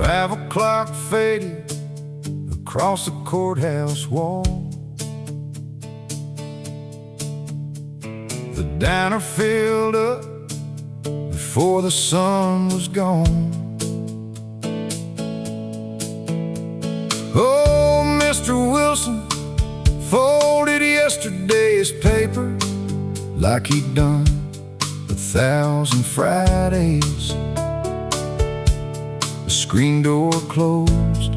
5 o'clock faded across the courthouse wall. The diner filled up before the sun was gone. Oh, Mr. Wilson folded yesterday's paper like he'd done 1,000 Fridays. The screen door closed.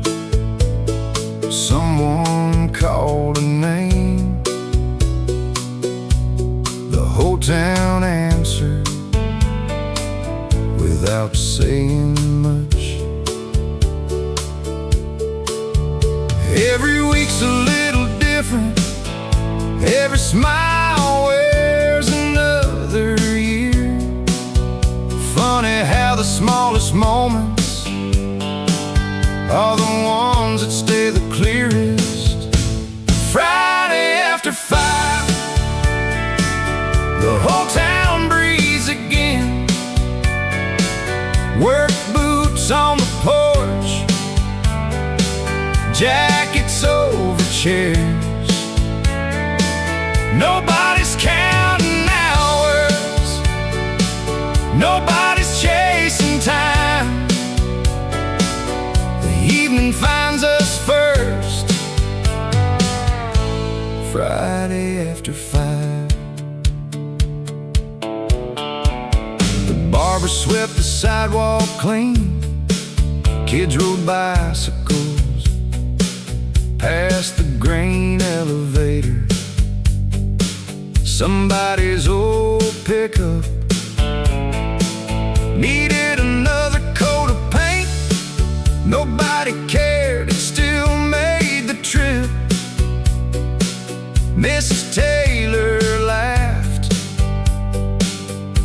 Someone called a name. The whole town answered without saying much. Every week's a little different. Every smile wears another year. Funny how the smallest moments are the ones that stay the clearest. Friday after 5, the whole town breathes again. Work boots on the porch, jackets over chairs. Nobody's counting hours, nobody's chasing time. Evening finds us first. Friday after 5. The barber swept the sidewalk clean. Kids rode bicycles past the grain elevator. Somebody's old pickup needed another coat of paint. Nobody cared, it still made the trip. Mrs. Taylor laughed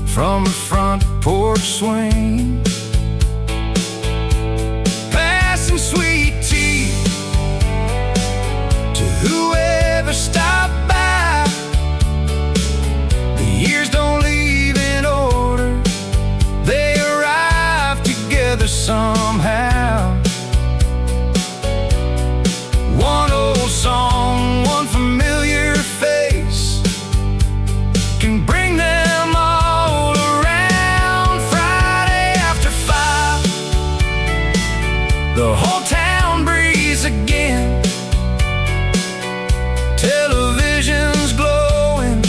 from the front porch swing, passing sweet tea to whoever stopped by. The years don't leave in order, they arrive together somehow. One old song, one familiar face can bring them all around. Friday after 5, the whole town breathes again. Television's glowing,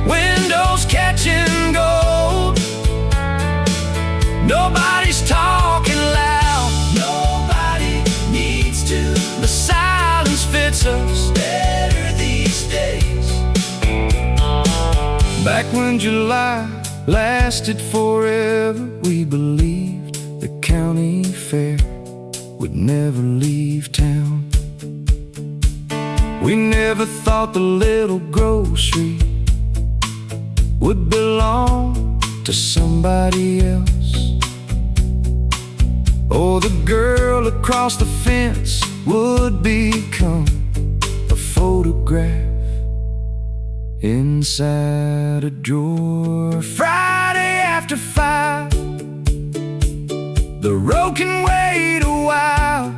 windows catching gold. Nobody's talking loud, nobody needs to. The silence fits us better these days. Back when July lasted forever, we believed the county fair would never leave town. We never thought the little grocery would belong to somebody else. Oh, the girl across the fence would become a photograph inside a drawer. Friday after 5, the road can wait a while.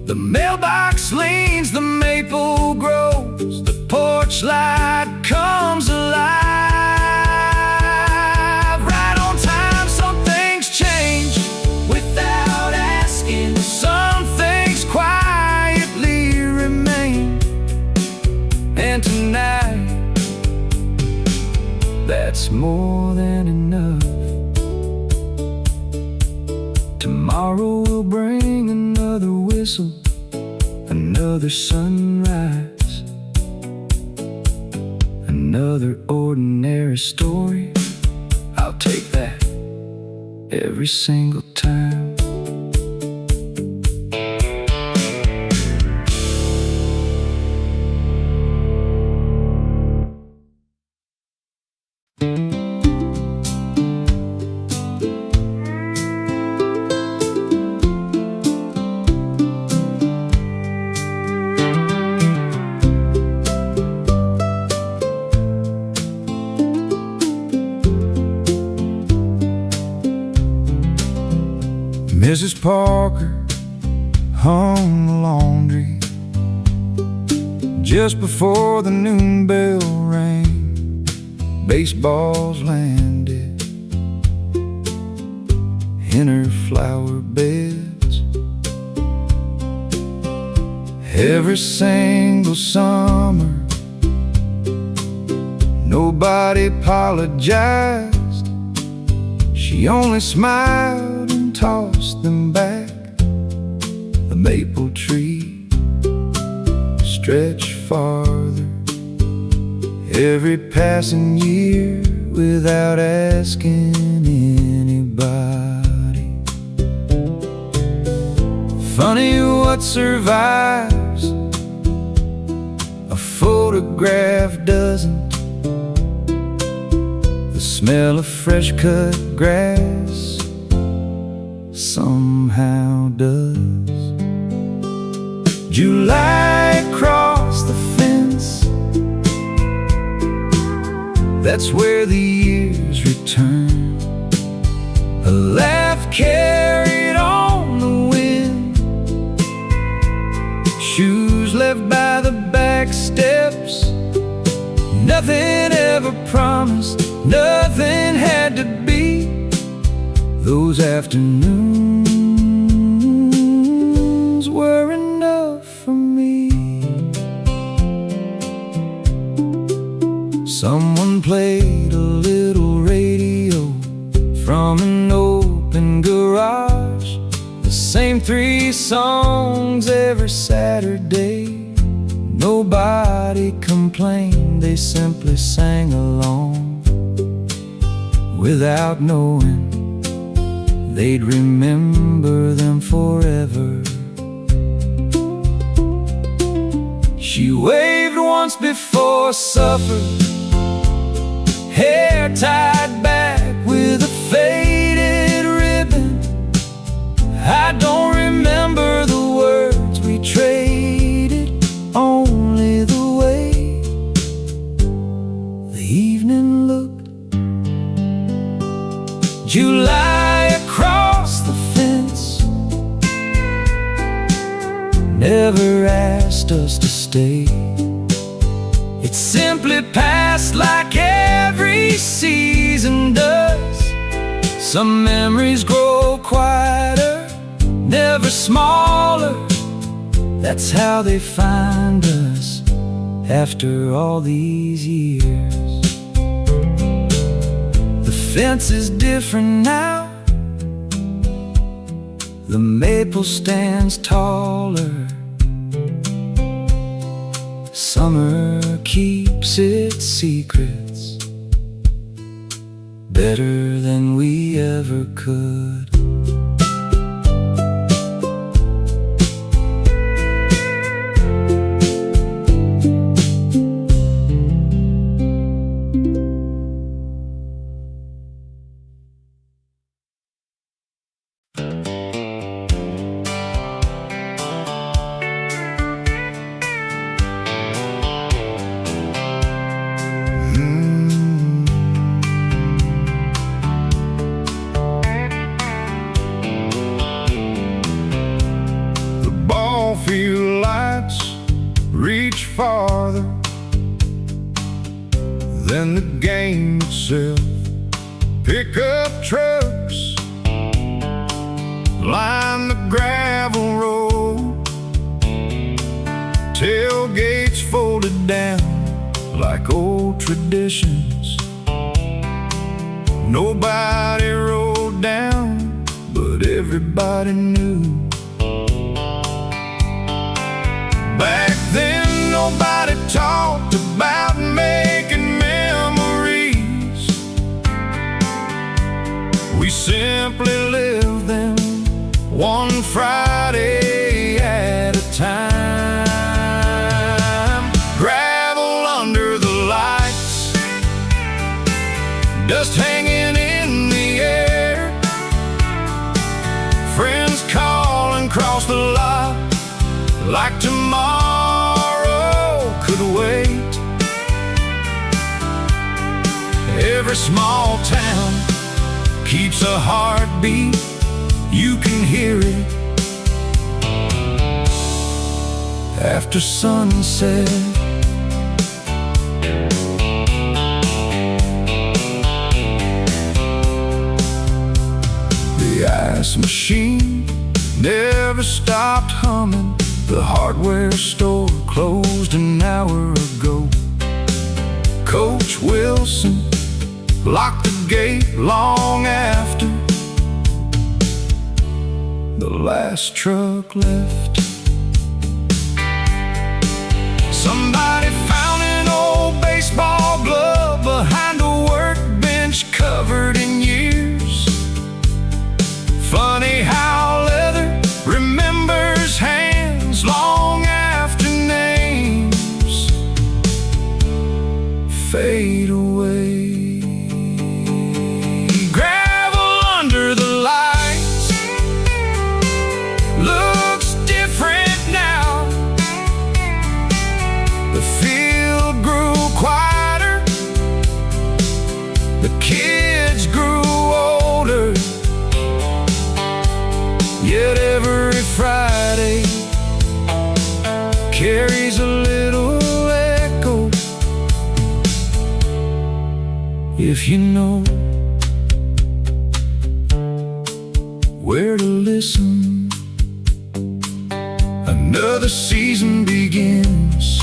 The mailbox leans, the maple grows, the porch light comes alive. Right on time, some things change without asking. Some things quietly remain. And tonight, that's more than enough. Tomorrow will bring another whistle, another sunrise, another ordinary story. I'll take that every single time. Mrs. Parker hung the laundry just before the noon bell rang. Baseballs landed in her flower beds. Every single summer, nobody apologized. She only smiled and tossed them back. The maple tree stretched farther every passing year without asking anybody. Funny what survives, a photograph doesn't. The smell of fresh cut grass somehow does. July across the fence, that's where the years return. A laugh carried on the wind, shoes left by the back steps. Nothing ever promised, nothing had to be. Those afternoons were enough for me. Someone played a little radio from an open garage, the same 3 songs every Saturday. Nobody complained, they simply sang along without knowing they'd remember them forever. She waved once before supper, hair tied back with a faded ribbon. I don't remember the words we traded, only the way the evening looked. July across the fence never asked us to stay. It simply passed like every season does. Some memories grow quieter, never smaller. That's how they find us after all these years. The fence is different now, the maple stands taller. Summer keeps its secrets better than we ever could. Field lights reach farther than the game itself. Pickup trucks line the gravel road, tailgates folded down like old traditions. Nobody rode down, but everybody knew. Back then nobody talked about making memories. We simply lived them one Friday at a time. Gravel under the lights, dust hanging in the air, friends calling across the lot like tomorrow could wait. Every small town keeps a heartbeat you can hear it after sunset. The ice machine never stopped humming. The hardware store closed an hour ago. Coach Wilson locked the gate long after the last truck left. Somebody found an old baseball glove behind a workbench covered in years. Funny how leather remembers hands long after names fade away. Gravel under the lights looks different now. The field grew quieter, the kids grew older, yet every Friday carries a little echo. If you know where to listen, another season begins.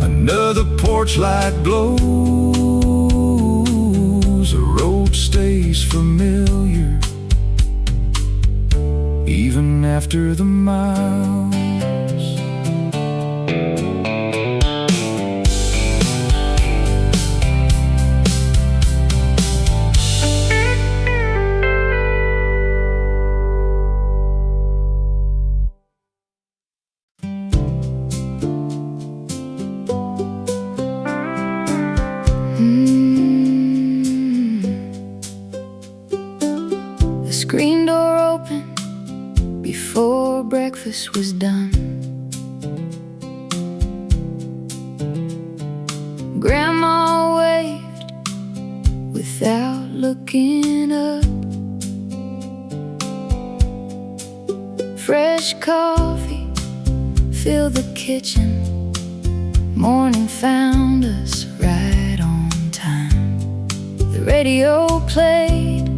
Another porch light glows. A road stays familiar even after the miles. The screen door opened before breakfast was done. Grandma waved without looking up. Fresh coffee filled the kitchen. Morning found us right on time. The radio played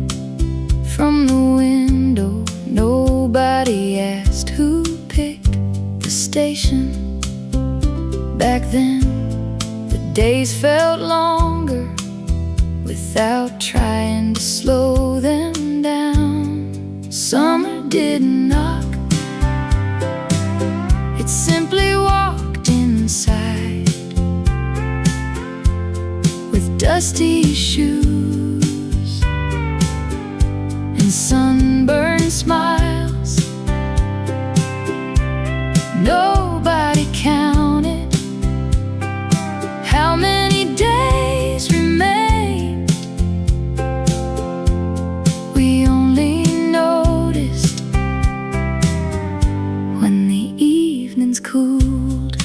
from the window. Nobody asked who picked the station. Back then, the days felt longer without trying to slow them down. Summer didn't knock, it simply walked inside with dusty shoes and sunburned smiles. Nobody counted how many days remained. We only noticed when the evenings cooled.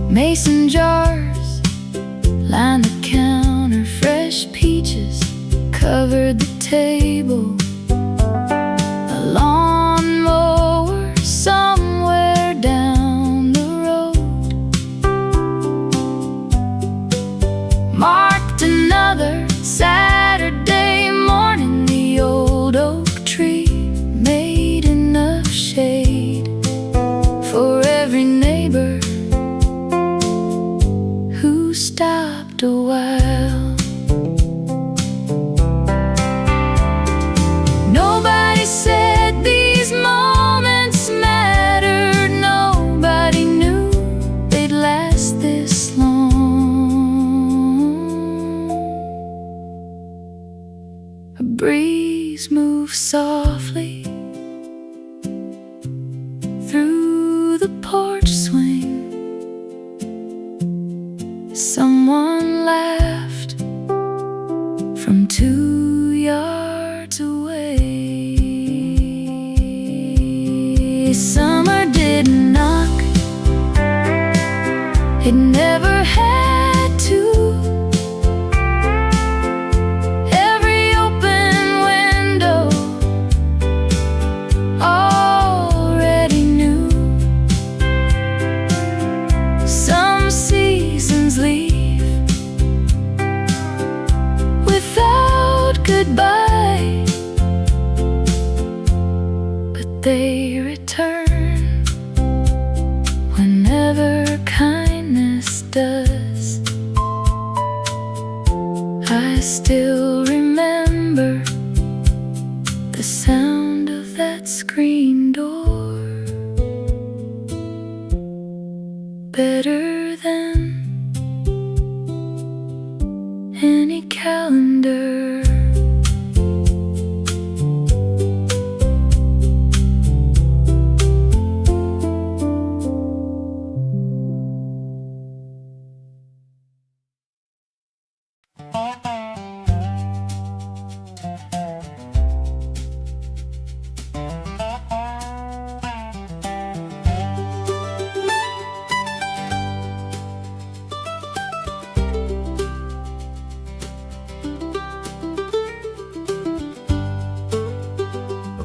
Mason jars lined the counter, fresh peaches covered the table. A lawnmower somewhere down the road marked another Saturday morning. The old oak tree made enough shade for every neighbor who stopped a while. Nobody said these moments mattered. Nobody knew they'd last this long. A breeze moved softly through the porch swing. Someone laughed from 2 yards away. Summer didn't knock, it never had to. does. I still remember the sound of that screen door better than any calendar.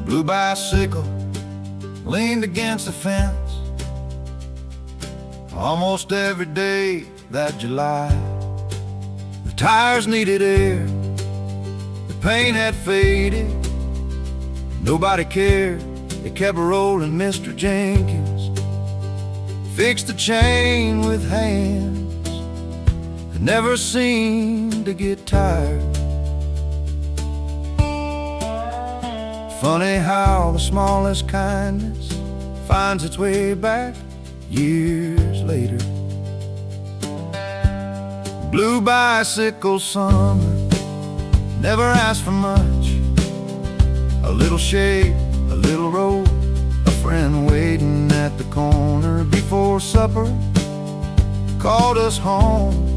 Blue bicycle leaned against the fence almost every day that July. The tires needed air, the paint had faded, nobody cared. It kept rolling. Mr. Jenkins fixed the chain with hands that never seemed to get tired. Funny how the smallest kindness finds its way back years later. Blue bicycle summer never asked for much. A little shade, a little road, a friend waiting at the corner before supper called us home.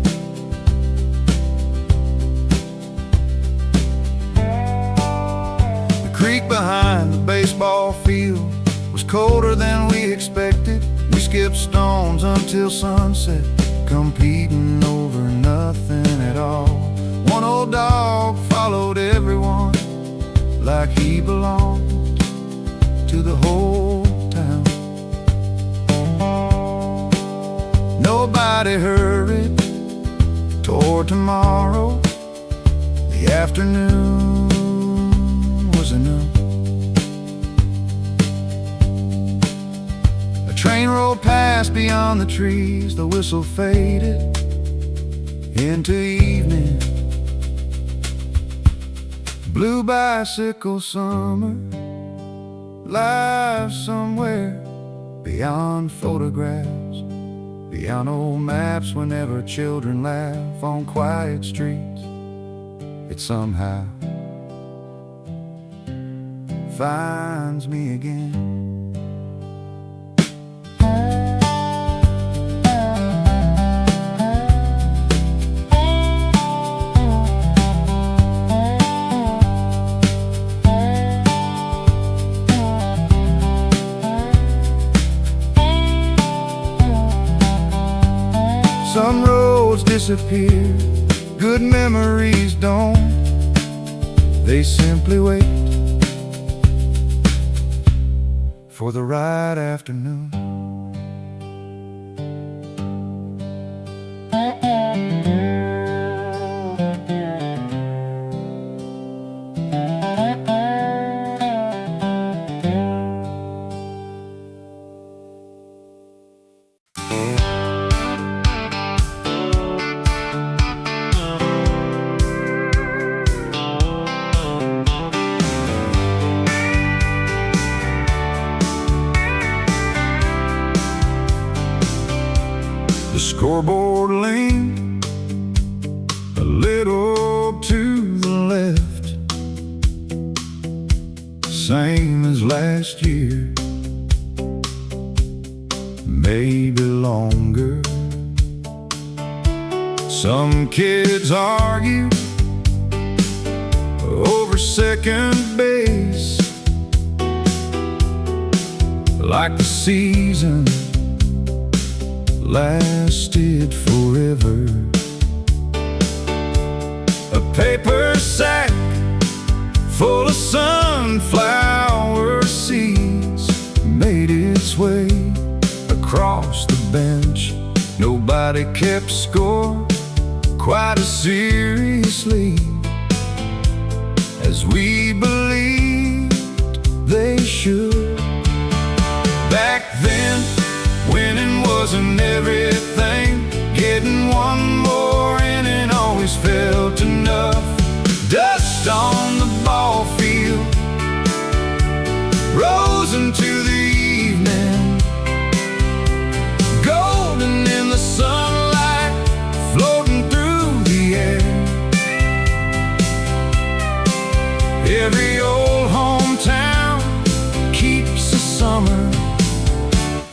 Creek behind the baseball field was colder than we expected. We skipped stones until sunset, competing over nothing at all. One old dog followed everyone like he belonged to the whole town. Nobody hurried toward tomorrow. The afternoon a train rolled past beyond the trees. The whistle faded into evening. Blue bicycle summer lies somewhere beyond photographs, beyond old maps. Whenever children laugh on quiet streets, it somehow finds me again. Some roads disappear, good memories don't. They simply wait for the right afternoon. The scoreboard leaned a little to the left, same as last year, maybe longer. Some kids argue over second base, like the season lasted forever. A paper sack full of sunflower seeds made its way across the bench. Nobody kept score quite as seriously as we believed they should. Back then, winning wasn't everything. Getting one more inning always felt enough. Dust on the ball field rose into the evening, golden in the sunlight, floating through the air. Every old hometown keeps the summer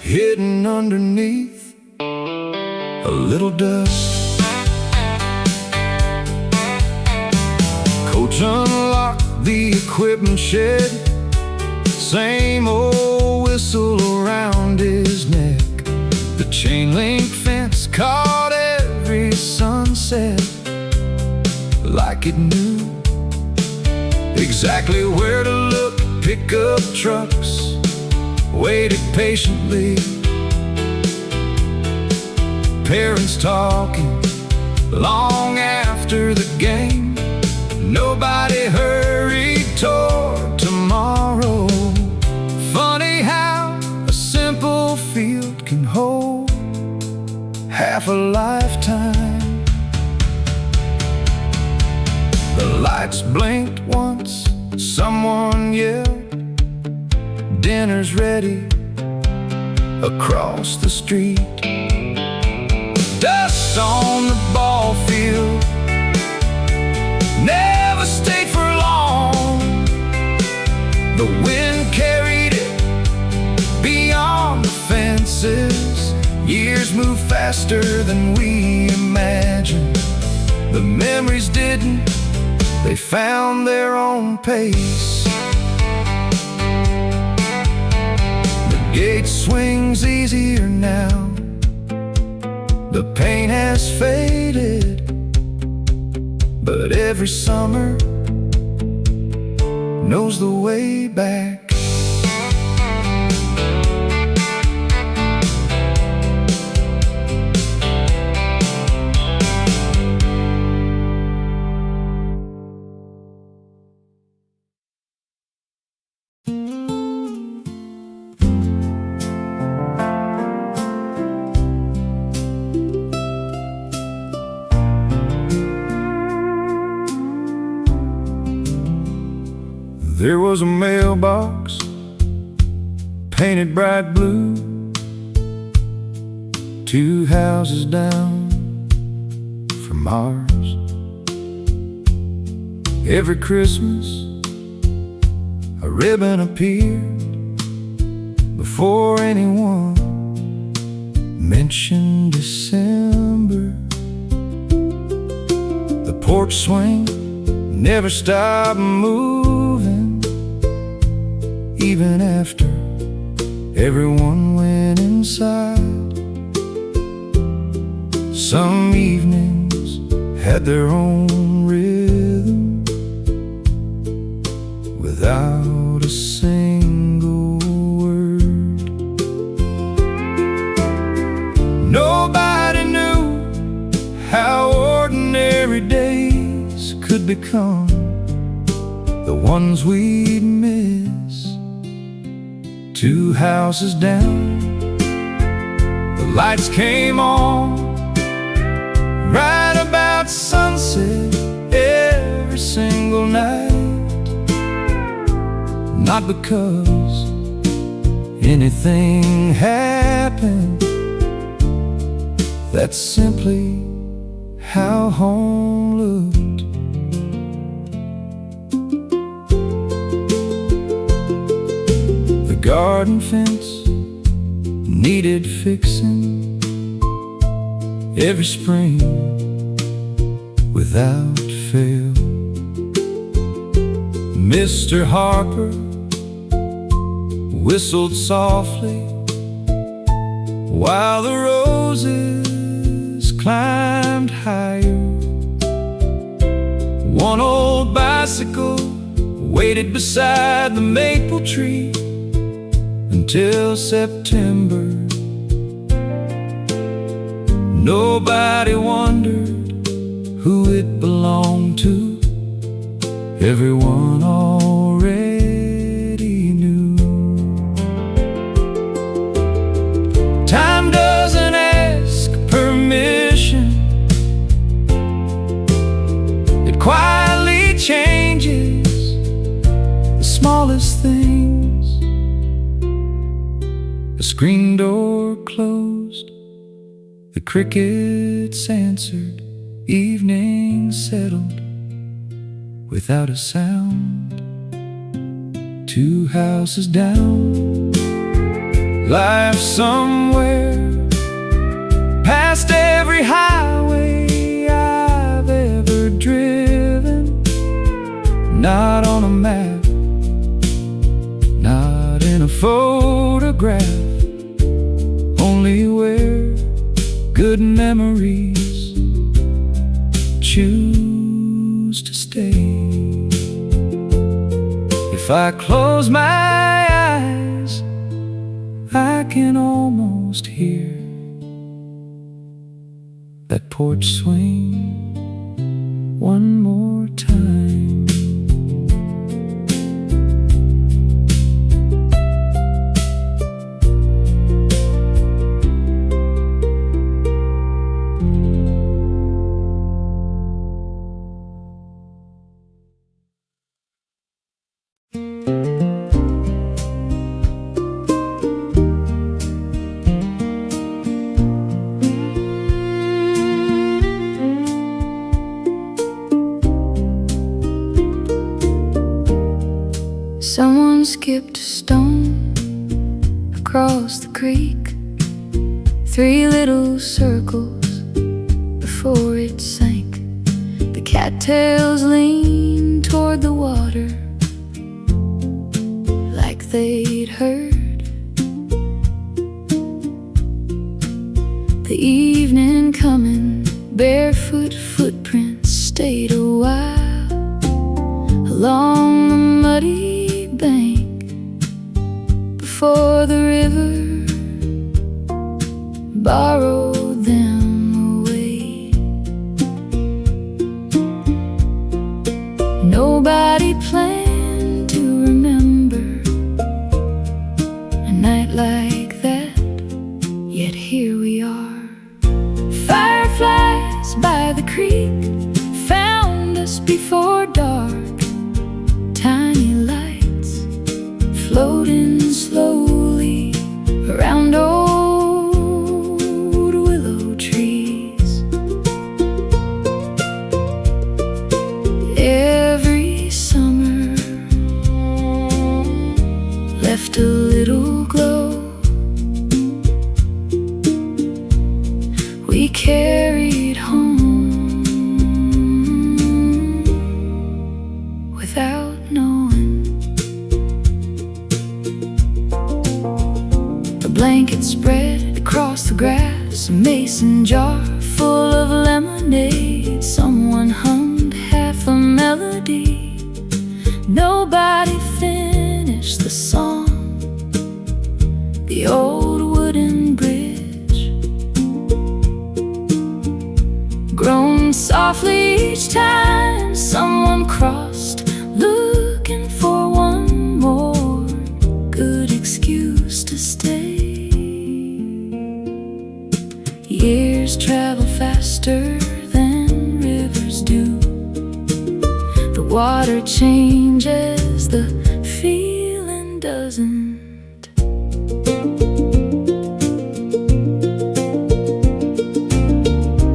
hidden underneath a little dust. Coach unlocked the equipment shed, same old whistle around his neck. The chain link fence caught every sunset like it knew exactly where to look. Pickup trucks waited patiently, parents talking long after the game. Nobody hurried toward tomorrow. Funny how a simple field can hold half a lifetime. The lights blinked once, someone yelled, "Dinner's ready," across the street. Dust on the ball field never stayed for long. The wind carried it beyond the fences. Years move faster than we imagined. The memories didn't, they found their own pace. The gate swings easier now, the pain has faded, but every summer knows the way back. There was a mailbox painted bright blue, 2 houses down from ours. Every Christmas a ribbon appeared before anyone mentioned December. The porch swing never stopped moving, even after everyone went inside. Some evenings had their own rhythm, without a single word. Nobody knew how ordinary days could become the ones we'd miss. 2 houses down, the lights came on right about sunset every single night. Not because anything happened, that's simply how home looked. The garden fence needed fixing every spring without fail. Mr. Harper whistled softly while the roses climbed higher. One old bicycle waited beside the maple tree until September. Nobody wondered who it belonged to. Everyone already knew. Time doesn't ask permission closed, the crickets answered, evening settled without a sound. 2 houses down, life somewhere past every highway I've ever driven. Not on a map, not in a photograph, only where good memories choose to stay. If I close my eyes, I can almost hear that porch swing one more time. Someone skipped a stone across the creek, 3 little circles before it sank. The cattails leaned toward the water like they'd heard. The evening coming, barefoot footprints stayed a while along the muddy bank before the river borrowed them away. Nobody planned to remember a night like that, yet here we are. Fireflies by the creek found us before dark. Tiny lights floating slowly around old willow trees. Every summer left a little glow. We carried home without knowing. A blanket spread across the grass, a mason jar full of lemonade. Someone hummed half a melody. Nobody finished the song. The old wooden bridge groaned softly each time someone crossed, looking for one more good excuse to stay. Years travel faster than rivers do. The water changes, the feeling doesn't.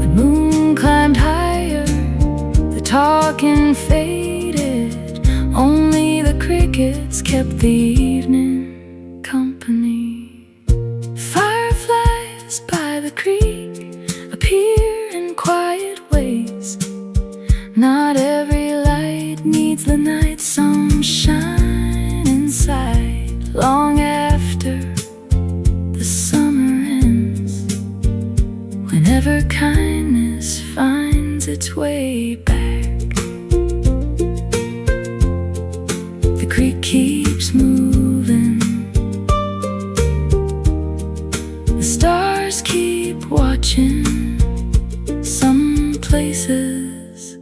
The moon climbed higher, the talking faded. Only the crickets kept the evening company. Fireflies by the creek appear in quiet ways. Not every light needs the night sunshine inside. Long after the summer ends, whenever kindness finds its way back, the creek keeps moving. The stars keep watching. Some places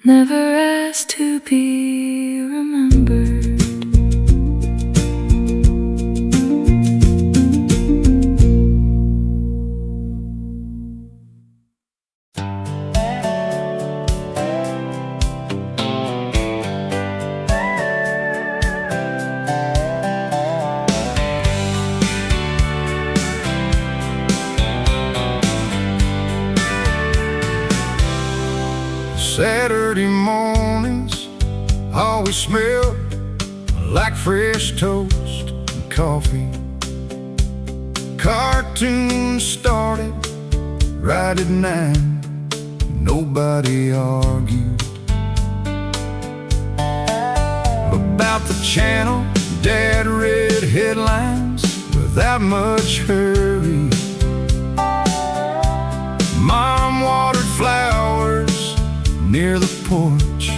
never asked to be remembered. Saturday mornings always smell like fresh toast and coffee. Cartoons started right at 9. Nobody argued about the channel. Dad read headlines without much hurry. Mom watered flowers near the porch.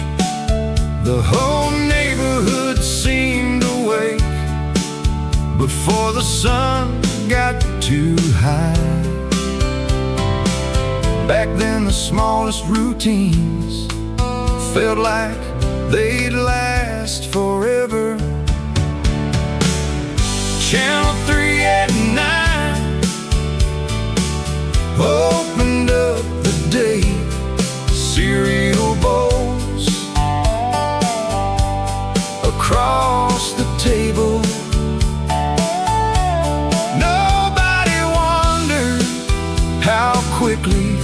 The whole neighborhood seemed awake before the sun got too high. Back then the smallest routines felt like they'd last forever. Channel 3 at 9 opened up the day. Cereal bowls across the table. Nobody wondered how quickly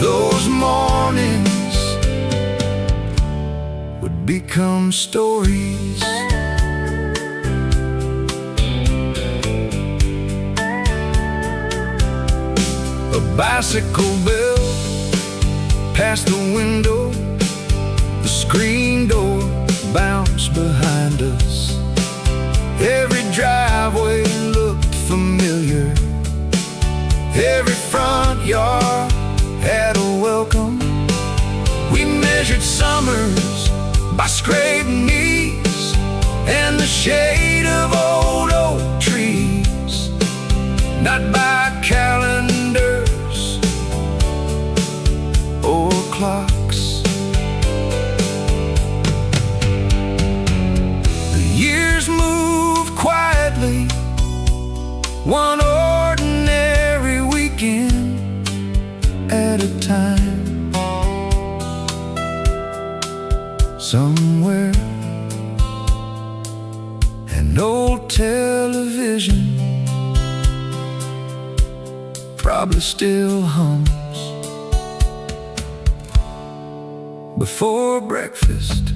those mornings would become stories. A bicycle bell past the window. The screen door bounced behind us. Every driveway looked familiar. Every front yard had a welcome. We measured summers by scraped knees and the shade of old oak trees, not by calendars or clocks. The years moved quietly, one ordinary weekend at a time. Somewhere an old television probably still hums before breakfast.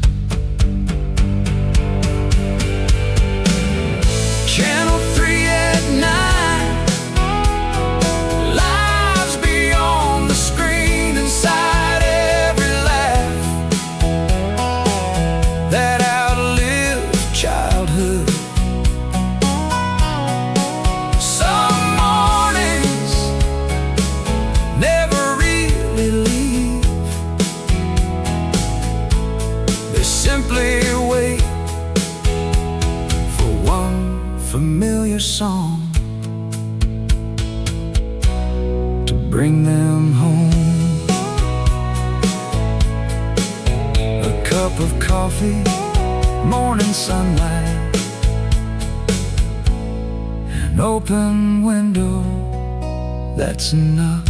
Channel 3 at 9. Lives beyond the screen, inside every laugh that outlived childhood. Some mornings never really leave. They simply wait for one familiar song to bring them home. A cup of coffee, morning sunlight, an open window, that's enough.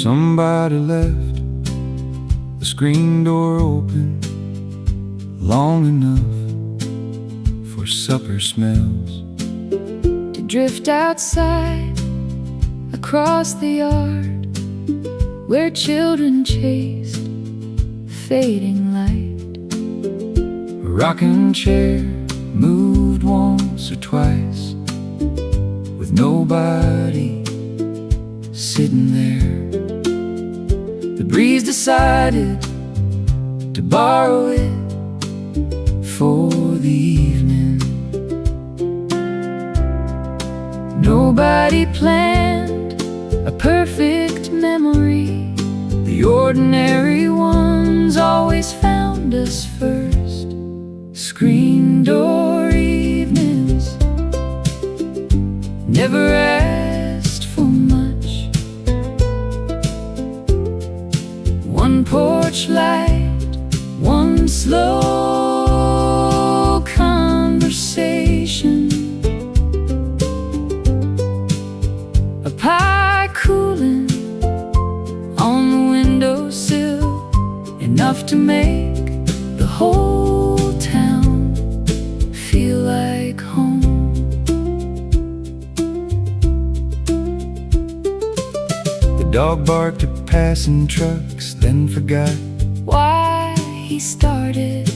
Somebody left the screen door open long enough for supper smells to drift outside across the yard where children chased fading light. A rocking chair moved once or twice with nobody sitting there. The breeze decided to borrow it for the evening. Nobody planned a perfect memory. The ordinary Ones always found us first. screen door Evenings never asked for much. One porch light, one slow conversation, enough to make the whole town feel like home. The dog barked at passing trucks, then forgot why he started.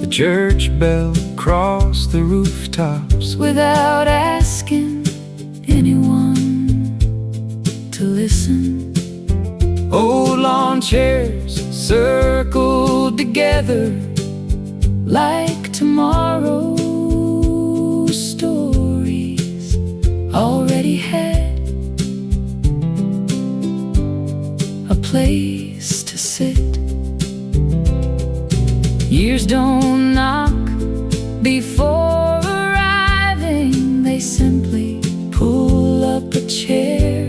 The church bell crossed the rooftops Without asking anyone to listen. Old lawn chairs circled together Like tomorrow's stories already had a place to sit. Years don't knock before arriving, they simply pull up a chair.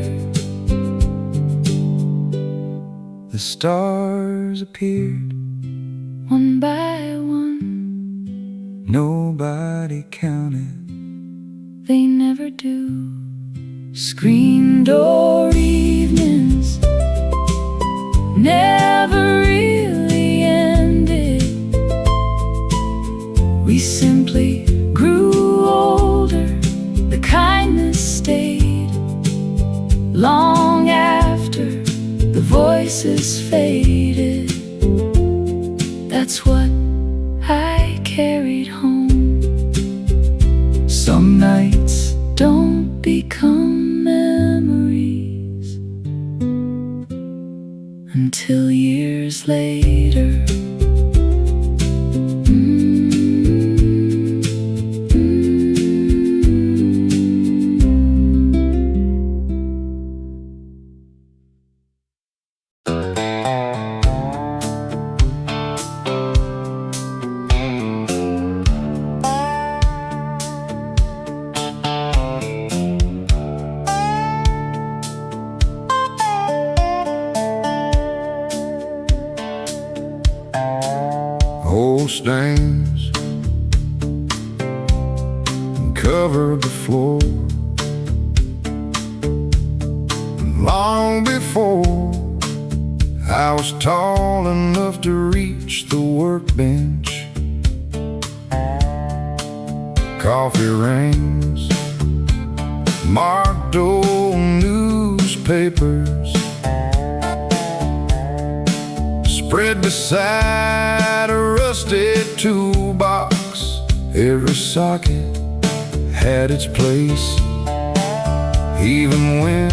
The stars appeared, One by one, nobody counted. they never do. Screen door evenings never really ended. We simply grew older, the kindness stayed long after the voices faded. That's what I carried home. Some nights Don't become memories until years later. old stains covered the floor. Long before I was tall enough to reach the workbench, coffee rings marked old newspapers spread beside a rusted toolbox. Every socket had its place, even when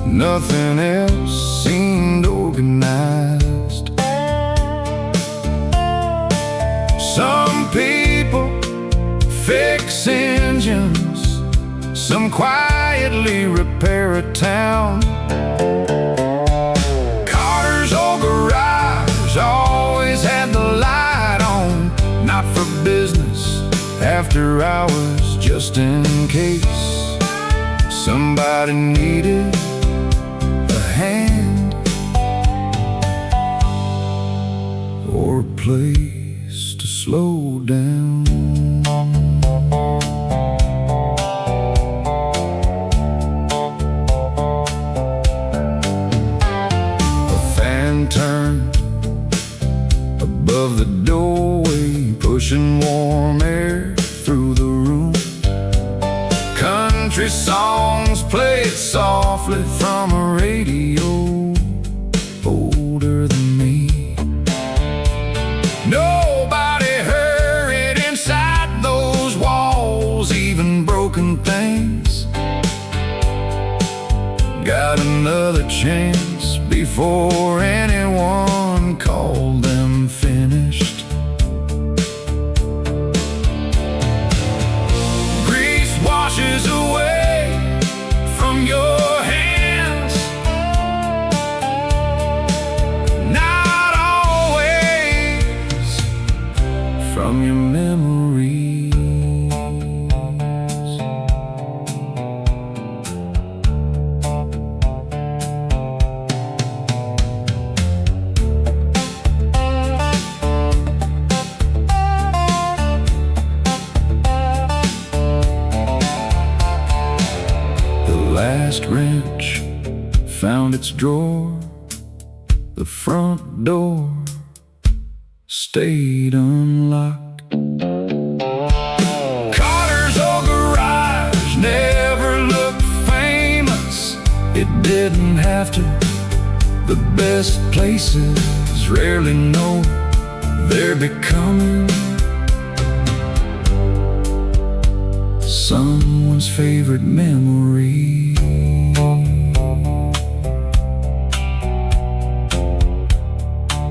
nothing else seemed organized. Some people fix engines, some quietly repair a town. Carter's old garage always had the light on, not for business, after hours, just in case somebody needed a hand or a place to slow down. A fan turned above the doorway, pushing warm air through the room. Country songs played softly from a radio older than me. Nobody hurried inside those walls, even broken things got another chance before anyone called them finished. Grease washes away from your hands, not always from your memories. The last wrench found its drawer. The front door stayed unlocked. Carter's old garage never looked famous. It didn't have to. The best places rarely know they're becoming someone's favorite memory.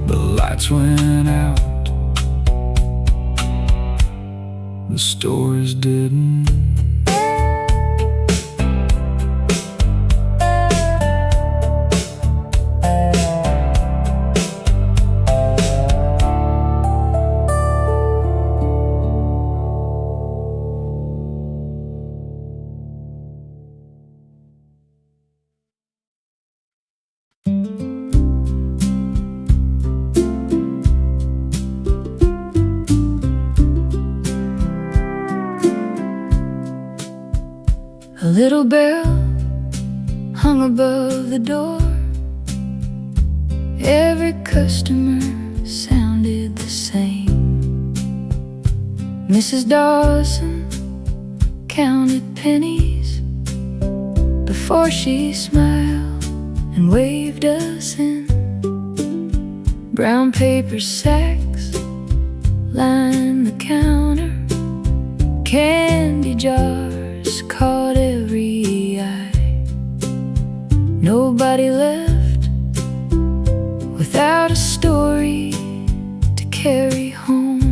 The lights went out, the stores didn't. A little bell hung above the door. Every customer sounded the same. Mrs. Dawson counted pennies before she smiled and waved us in. Brown paper sacks lined the counter. Candy jars caught every eye. Nobody left without a story to carry home.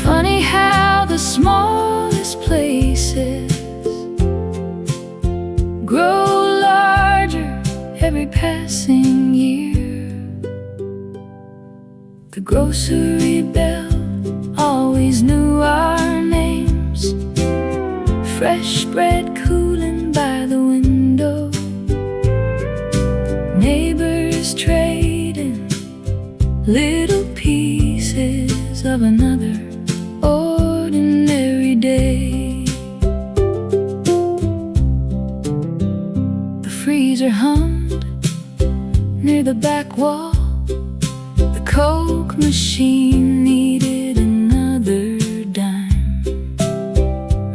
Funny how the smallest places grow larger every passing year. The grocery bell always knew our names. Fresh bread cooling by the window. Neighbors trading little pieces of another ordinary day. The freezer hummed near the back wall. The Coke machine needed another dime.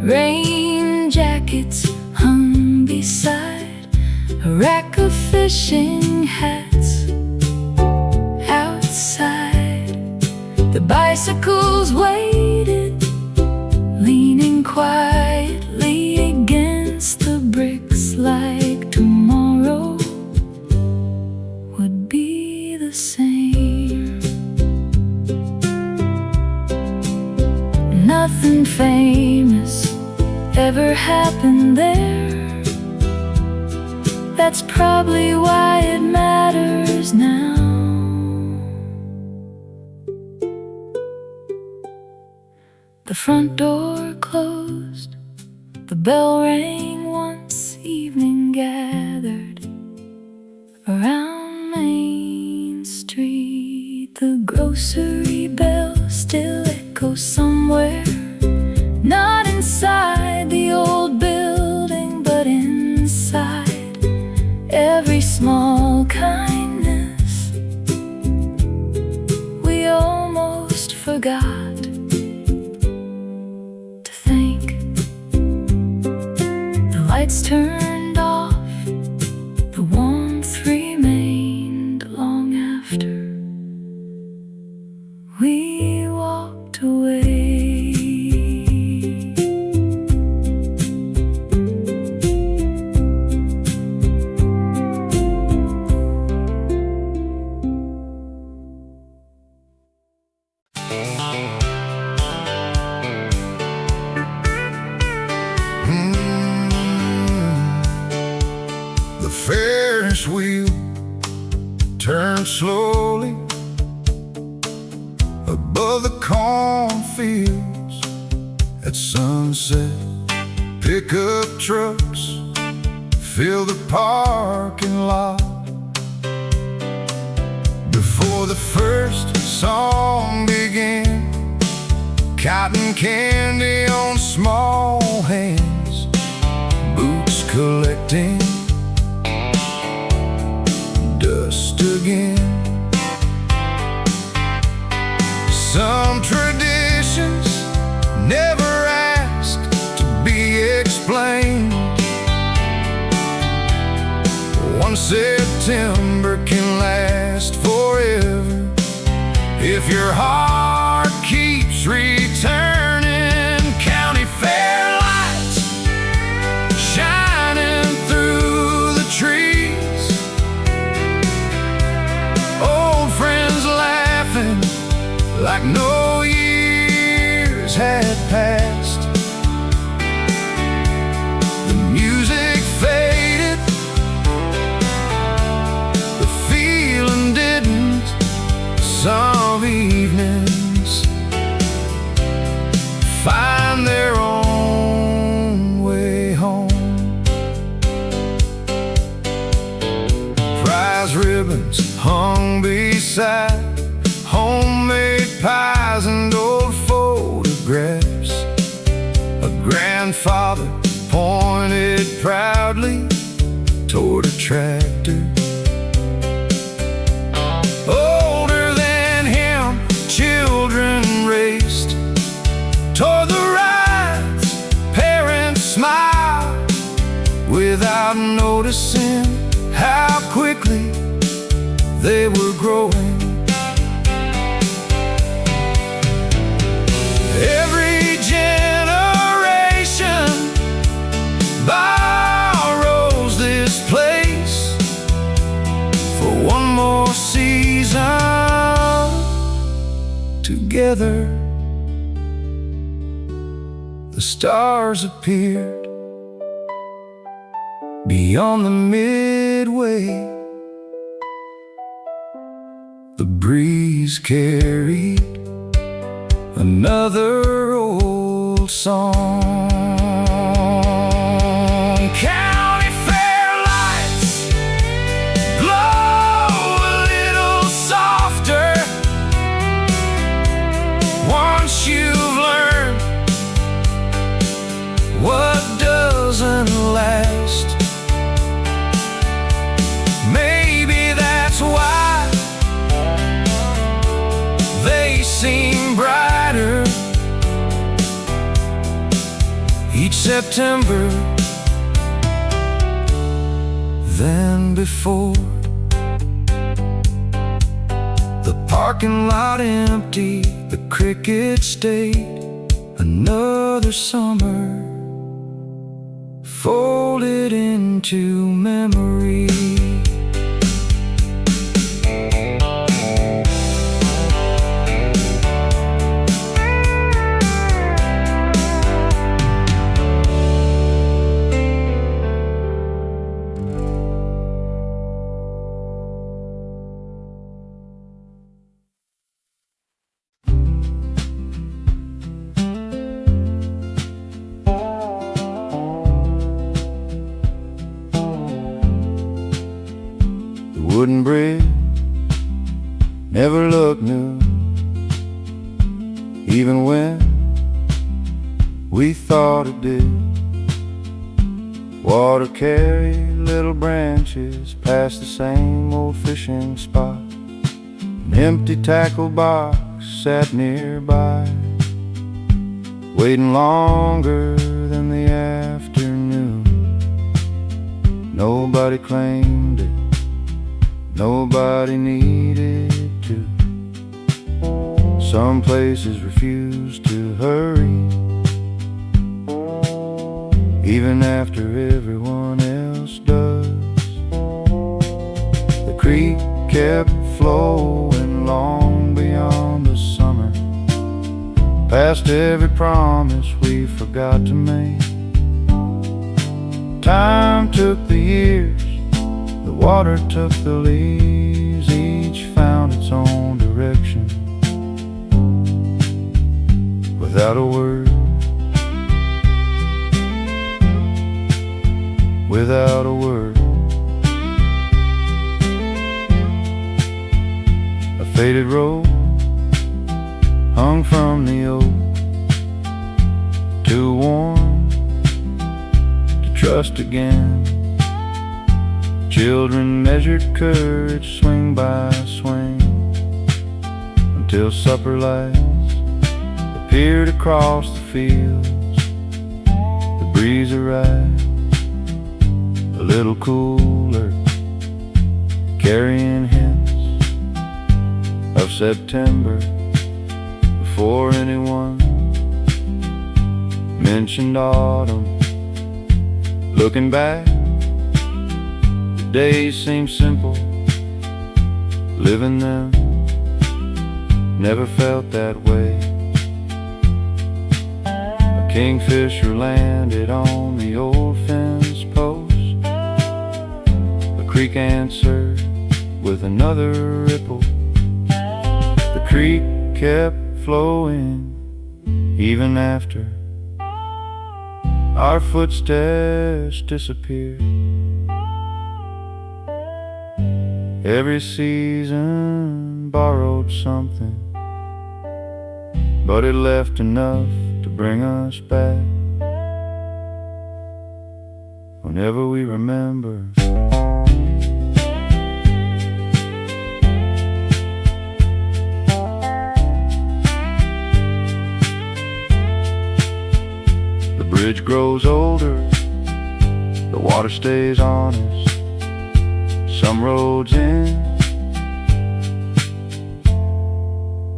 Rain jackets hung beside a rack of fishing hats. Outside, the bicycles waited, leaning quietly against the bricks, like tomorrow would be the same. Nothing famous ever happened there. That's probably why it matters now. The front door closed, the bell rang once evening gathered around Main Street. The grocery bell still echoes somewhere, not inside the old building, but inside every small kindness we almost forgot to thank. The lights turned off, the warmth remained long after we walked away. The Ferris wheel turned slowly above the cornfields at sunset. Pickup trucks fill the parking lot. Before the first song began, cotton candy on small hands, booze collecting dust again. Some traditions never asked to be explained. One September can last forever if your heart keeps returning. County fair lights shining through the trees, old friends laughing like no years had passed. The music faded, the feeling didn't. Some evenings find their own way home. Prize ribbons hung beside homemade pies and old photographs. A grandfather pointed proudly toward a tractor. Older than him, children raced toward the rides. Parents smiled without noticing how quickly they were growing. Every generation borrows this place for one more season together. The stars appeared beyond the midway. The breeze carried another old song. County fair lights glow a little softer once you've learned what doesn't last. Maybe that's why they seem brighter each September than before. The parking lot empty, the cricket stayed. Another summer folded into memory. Wooden bridge never looked new, even when we thought it did. Water carried little branches past the same old fishing spot. An empty tackle box sat nearby, waiting longer than the afternoon. Nobody claimed it, nobody needed to. Some places refuse to hurry, even after everyone else does. The creek kept flowing long beyond the summer, past every promise we forgot to make. Time took the years, the water took the leaves, each found its own direction. Without a word, without a word, a faded rope hung from the oak, too warm to trust again. Children measured courage swing by swing, until supper lights appeared across the fields. The breeze arrived, a little cooler, carrying hints of September before anyone mentioned autumn. Looking back, the days seem simple. Living them never felt that way. A kingfisher landed on the old fence post. The creek answered with another ripple. The creek kept flowing even after our footsteps disappeared. Every season borrowed something, but it left enough to bring us back. Whenever we remember, the bridge grows older, the water stays honest. Some roads end,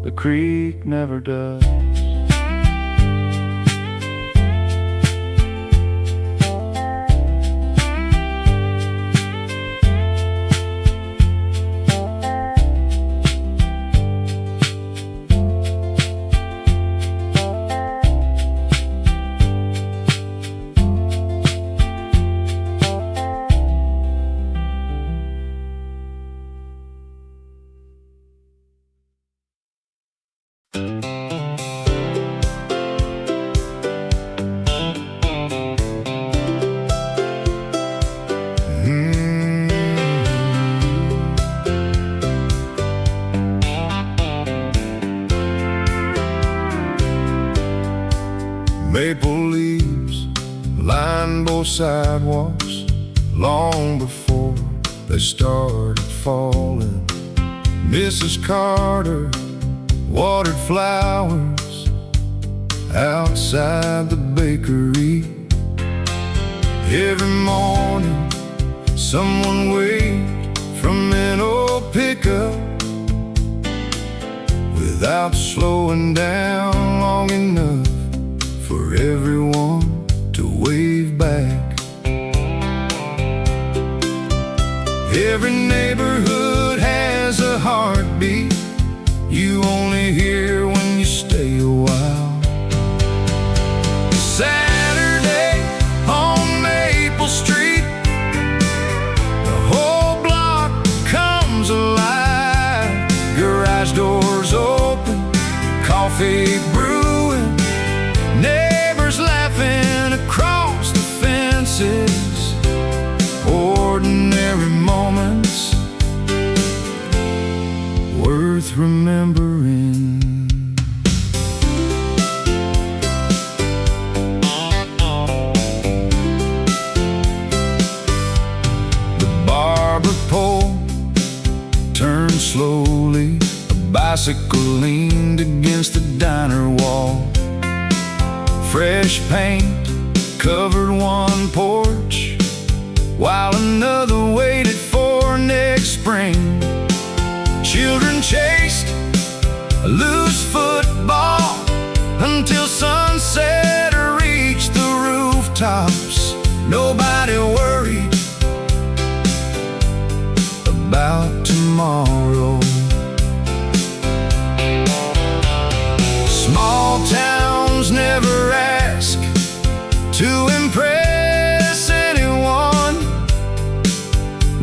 the creek never does. Maple leaves line both sidewalks long before they started falling. Mrs. Carter watered flowers outside the bakery. Every morning someone waved from an old pickup without slowing down long enough for everyone to wave back. Every neighborhood has a heartbeat you only hear when you stay a while. Saturday on Maple Street, the whole block comes alive. Garage doors open, coffee brewing, neighbors laughing across the fences. Ordinary moments worth remembering. The barber pole turned slowly, a bicycle leaned against the diner wall. Fresh paint covered one porch, while another waited for next spring. Children chased a loose football until sunset reached the rooftops. Nobody worried about tomorrow. Small towns never ask to impress anyone.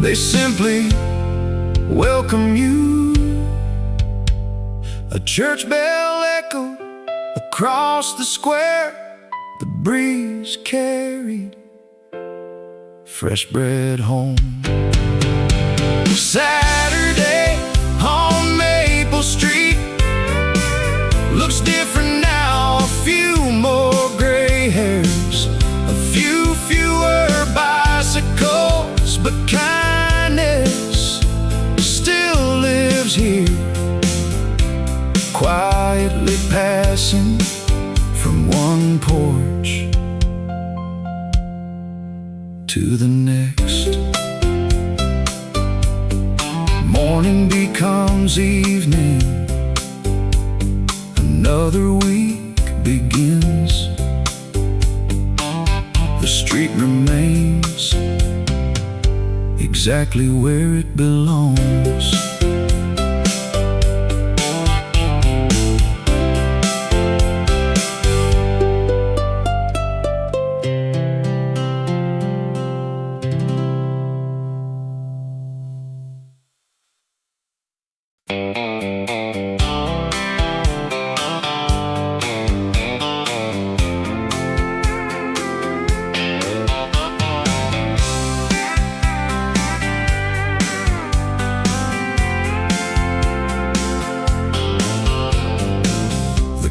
They simply welcome you. A church bell echoed across the square. The breeze carried fresh bread home. Saturday on Maple Street looks different now. A few more gray hairs, a few fewer to the next. Morning becomes evening, another week begins. The street remains exactly where it belongs.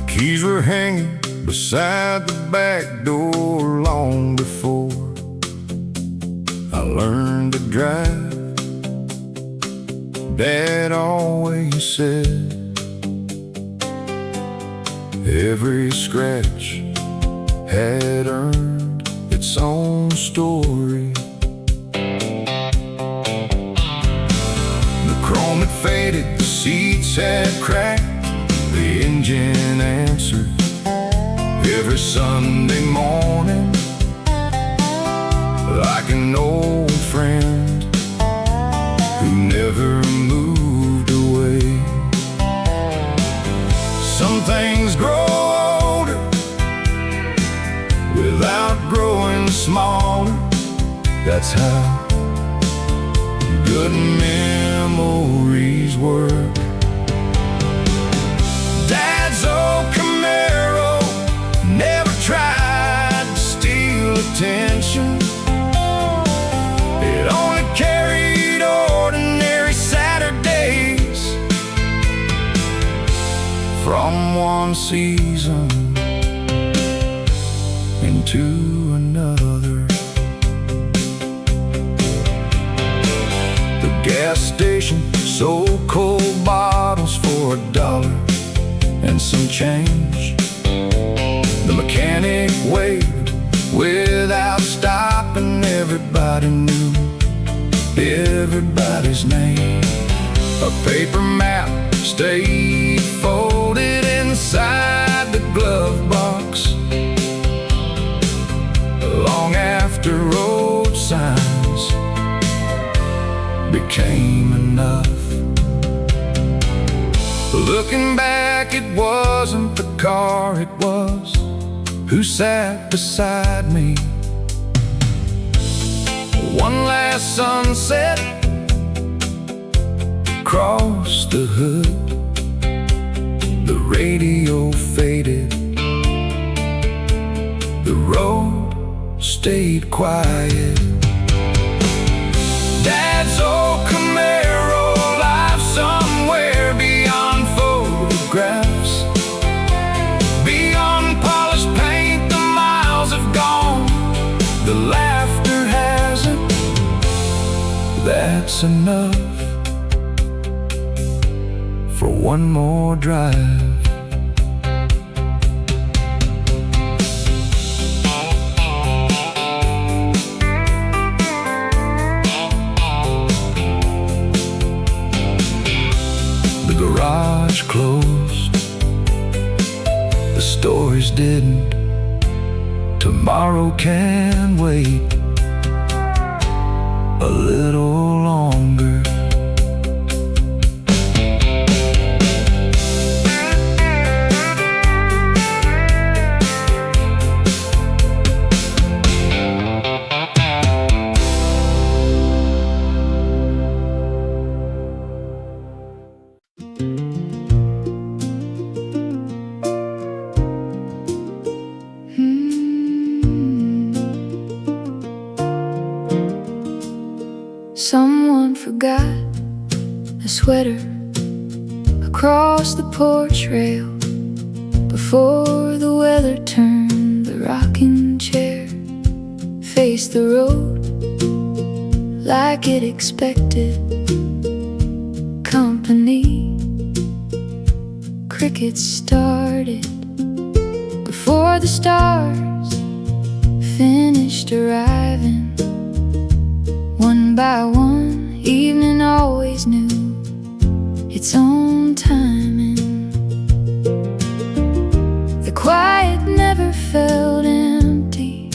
Keys were hanging beside the back door long before I learned to drive. Dad always said every scratch had earned its own story. The chrome had faded, the seats had cracked, the engine answered every Sunday morning like an old friend who never moved away. Some things grow older without growing smaller. That's how good memories work. Dad's old Camaro never tried to steal attention. It only carried ordinary Saturdays from one season into another. The gas station sold cold bottles for $1 and some change. The mechanic waved without stopping. Everybody knew everybody's name. A paper map stayed folded inside the glove box long after road signs became enough. Looking back, it wasn't the car, it was who sat beside me. One last sunset across the hood. The radio faded, the road stayed quiet. Dad's old Camaro lies somewhere beyond photographs, beyond polished paint. The miles have gone, the laughter hasn't. That's enough for one more drive. The garage closed, the stores didn't. Tomorrow can wait a little longer. Someone forgot a sweater across the porch rail before the weather turned. The rocking chair faced the road like it expected company. Crickets started before the stars finished arriving. One by one, evening always knew its own timing. The quiet never felt empty.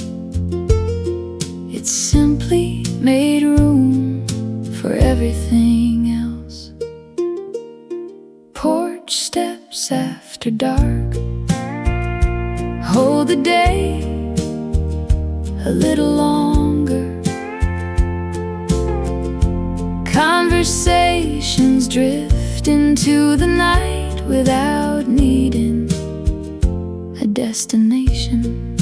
It simply made room for everything else. Porch steps after dark hold the day a little longer. Conversations drift into the night without needing a destination.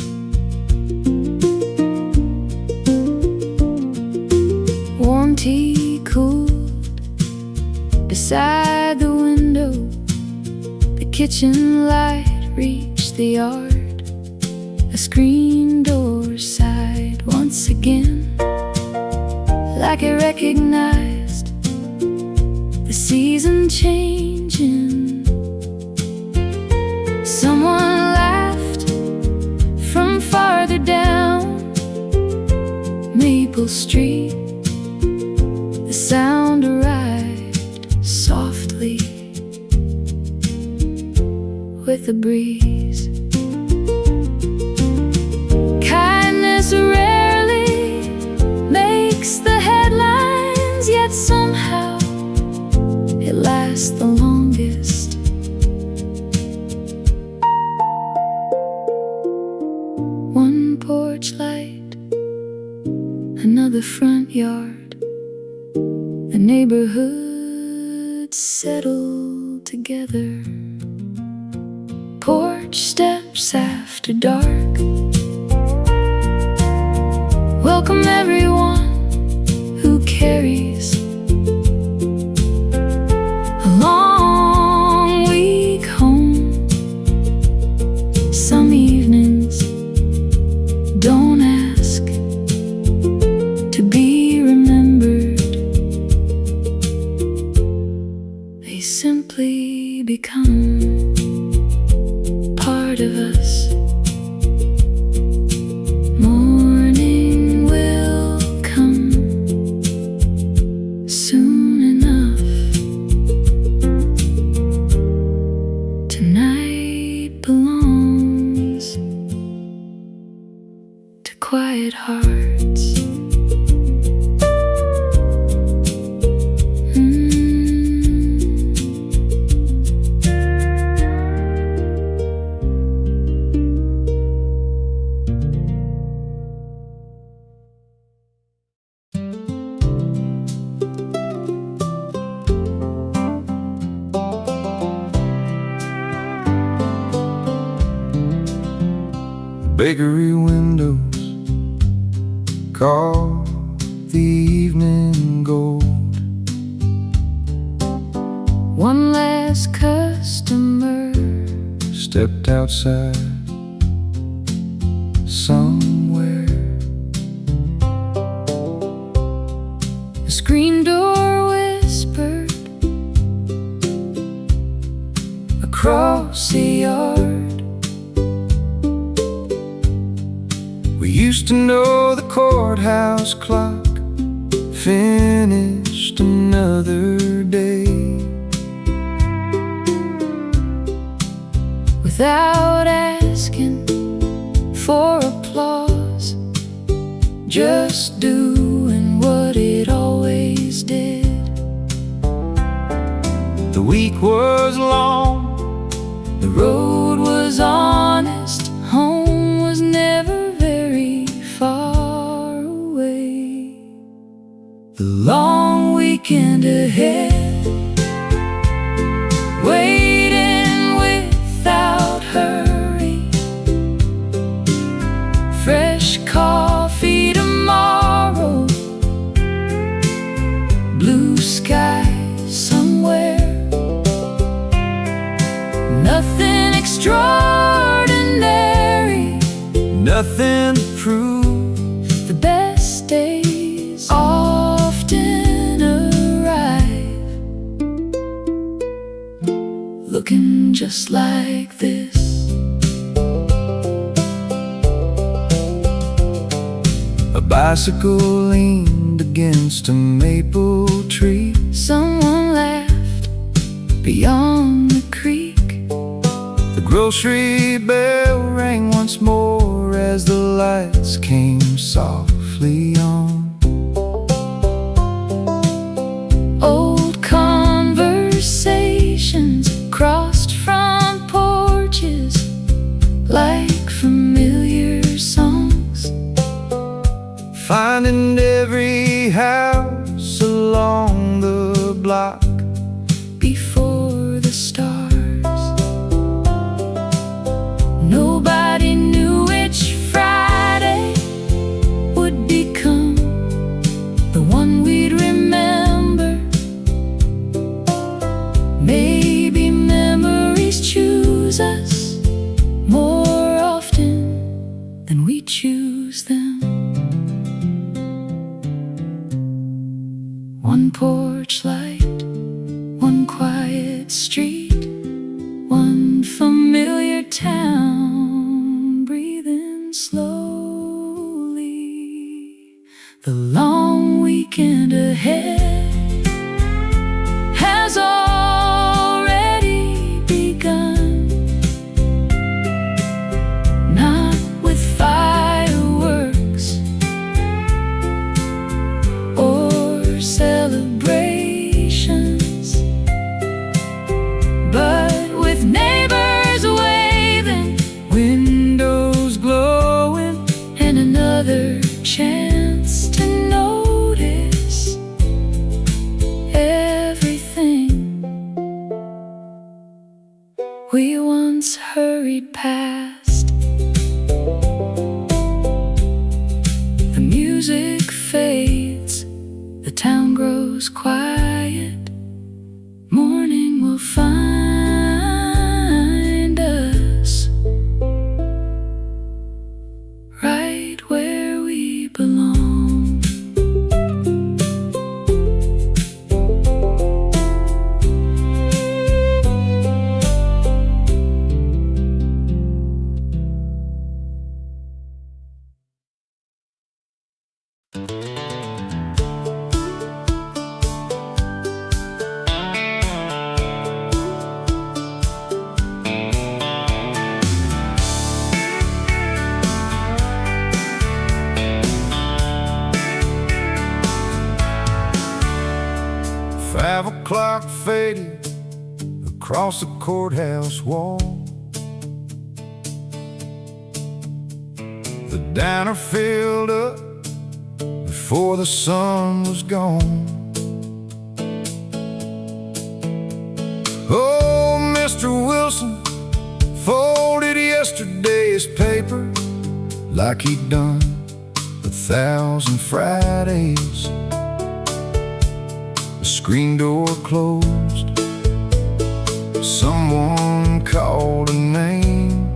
Warm tea cooled beside the window. The kitchen light reached the yard. A screen door sighed once again, like it recognized the season changing. Someone laughed from farther down Maple Street. The sound arrived softly with a breeze. Kindness rarely makes the headlines, yet somehow it lasts the longest. One porch light, another front yard. The neighborhood settled together. Porch steps after dark welcome everyone who carries a long week home. Some evenings don't ask to be remembered. They simply become part of us. Morning will come soon enough. Tonight belongs to quiet hearts. Bakery windows call the evening gold. One last customer Stepped outside somewhere. the screen door whispered across the yard. We used to know the courthouse clock finished another day. Without asking for applause, just doing what it always did. The week was long, The road was honest, home was never very far away. The long weekend ahead, waiting without hurry. Fresh coffee tomorrow, blue sky somewhere. Nothing extraordinary, nothing to prove. the best days often arrive looking just like this. A bicycle leaned against against a maple tree. Someone laughed beyond the creek. The grocery bell rang once more as the lights came softly on. Old conversations crossed front porches like familiar songs, finding every house along the block before the stars. Nobody knew which Friday would become the one we'd remember. Maybe memories choose us more often than we choose them. One porch light, one quiet street, one familiar town breathing slowly. The long weekend ahead has already begun, not with fireworks or celebrations, but with neighbors waving, windows glowing, and another chance to notice everything we once hurried past. The music fades, the town grows quiet. Morning will find us right where we belong. "5 o'clock faded across the courthouse wall. The diner filled up before the sun was gone. Oh, Mr. Wilson folded yesterday's paper like he'd done 1,000 Fridays. The screen door closed. Someone called a name.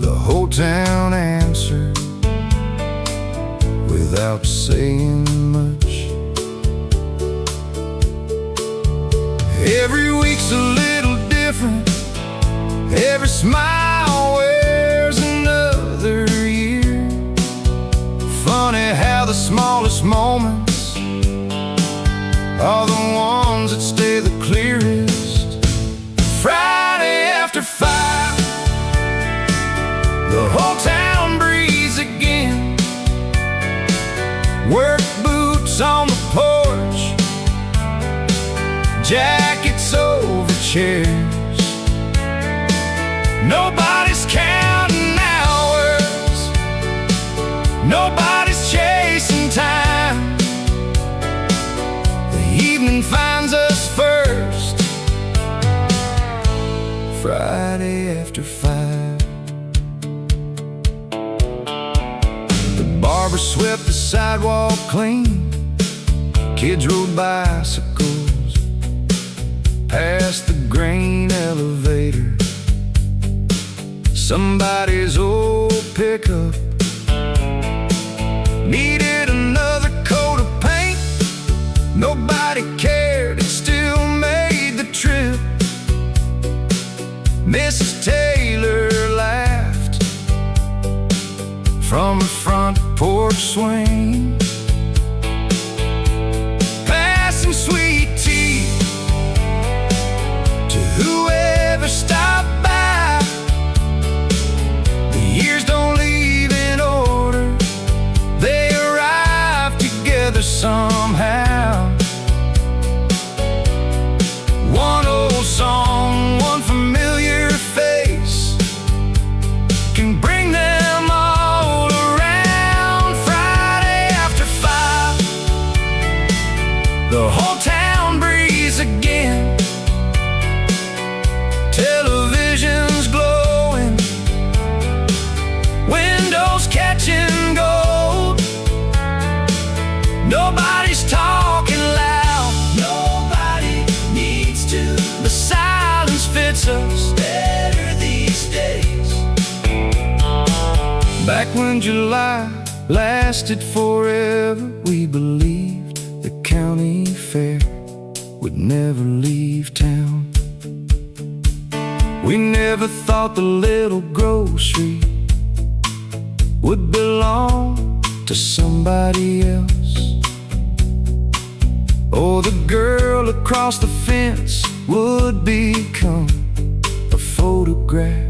The whole town answered without saying much. Every week's a little different. Every smile wears another year. Funny how the smallest moments are the ones that stay the clearest. Friday after 5, the whole town breathes again. Work boots on the porch, jackets over chairs. Nobody's counting hours, nobody's chasing time. The evening finds us first, Friday after 5. The barber swept the sidewalk clean. Kids rode bicycles past the grain elevator. Somebody's old pickup needed another coat of paint. Nobody cared, it still made the trip. Mrs. Taylor laughed from her front porch swing. when July lasted forever, we believed the county fair would never leave town. We never thought the little grocery would belong to somebody else, or the girl across the fence would become a photograph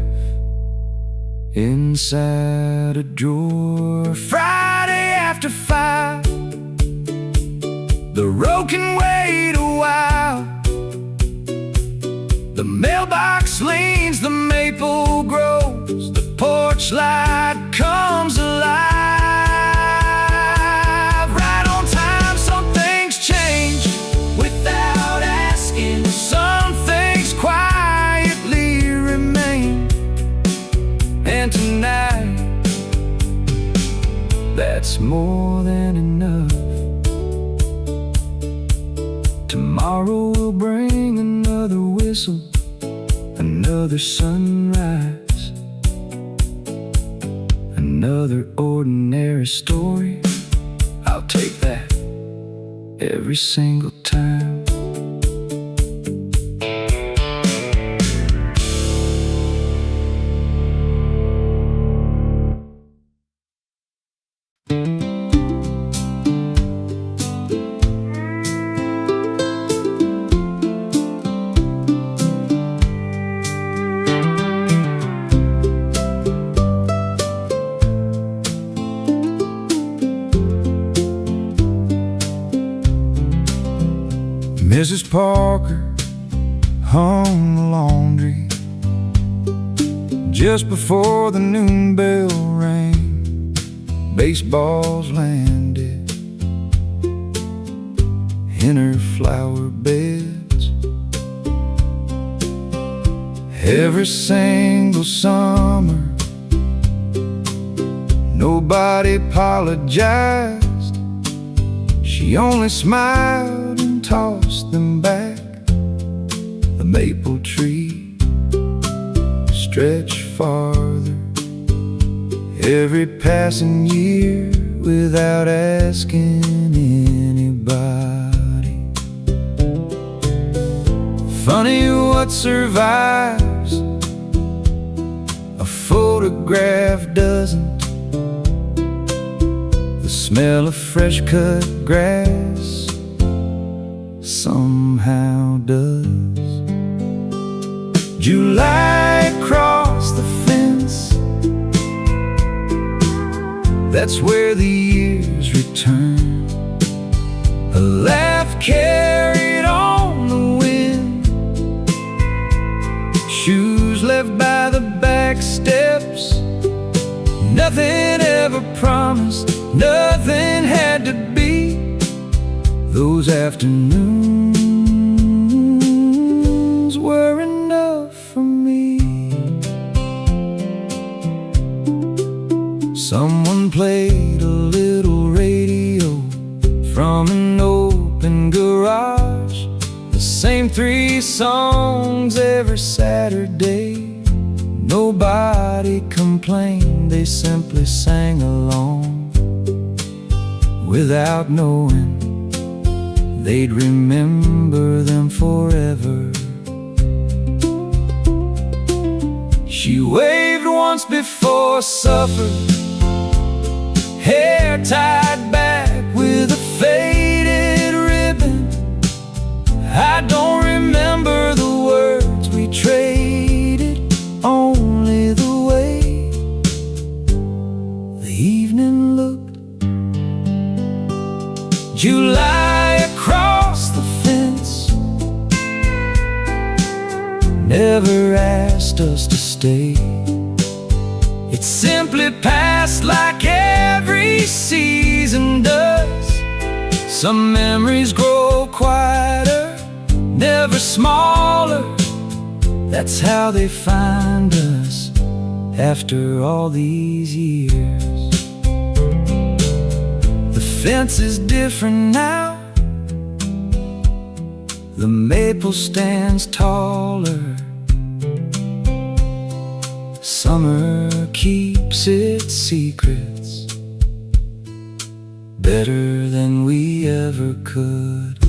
inside a drawer. Friday after 5, the road can wait a while. The mailbox leans, the maple grows, the porch light comes alive. Right on time, some things change without asking. Some things quietly remain. And tonight, that's more than enough. Tomorrow will bring another whistle, another sunrise, another ordinary story. I'll take that every single time. Mrs. Parker hung the laundry just before the noon bell rang. Baseballs landed in her flower beds. Every single summer, nobody apologized. She only smiled and tossed them back. The maple tree stretched farther every passing year without asking anybody. Funny what survives, a photograph doesn't. The smell of fresh cut grass somehow does. July across the fence, that's where the years return. A laugh carried on the wind, shoes left by the back steps. Nothing ever promised, nothing had to be. Those afternoons were enough for me. Someone played a little radio from an open garage, the same 3 songs every Saturday. Nobody complained, they simply sang along without knowing they'd remember them forever. She waved once before supper, hair tied back with a faded ribbon. I don't remember the words we traded, only the way the evening looked. July across the fence never asked us to stay. It simply passed like every season does. Some memories grow quieter, never smaller. That's how they find us after all these years. The fence is different now, the maple stands taller. Summer keeps its secrets better than we ever could.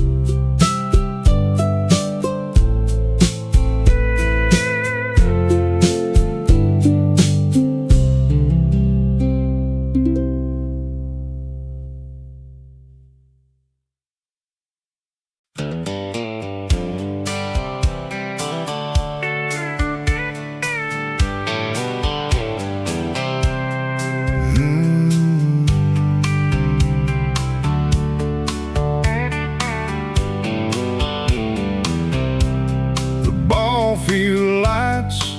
Field lights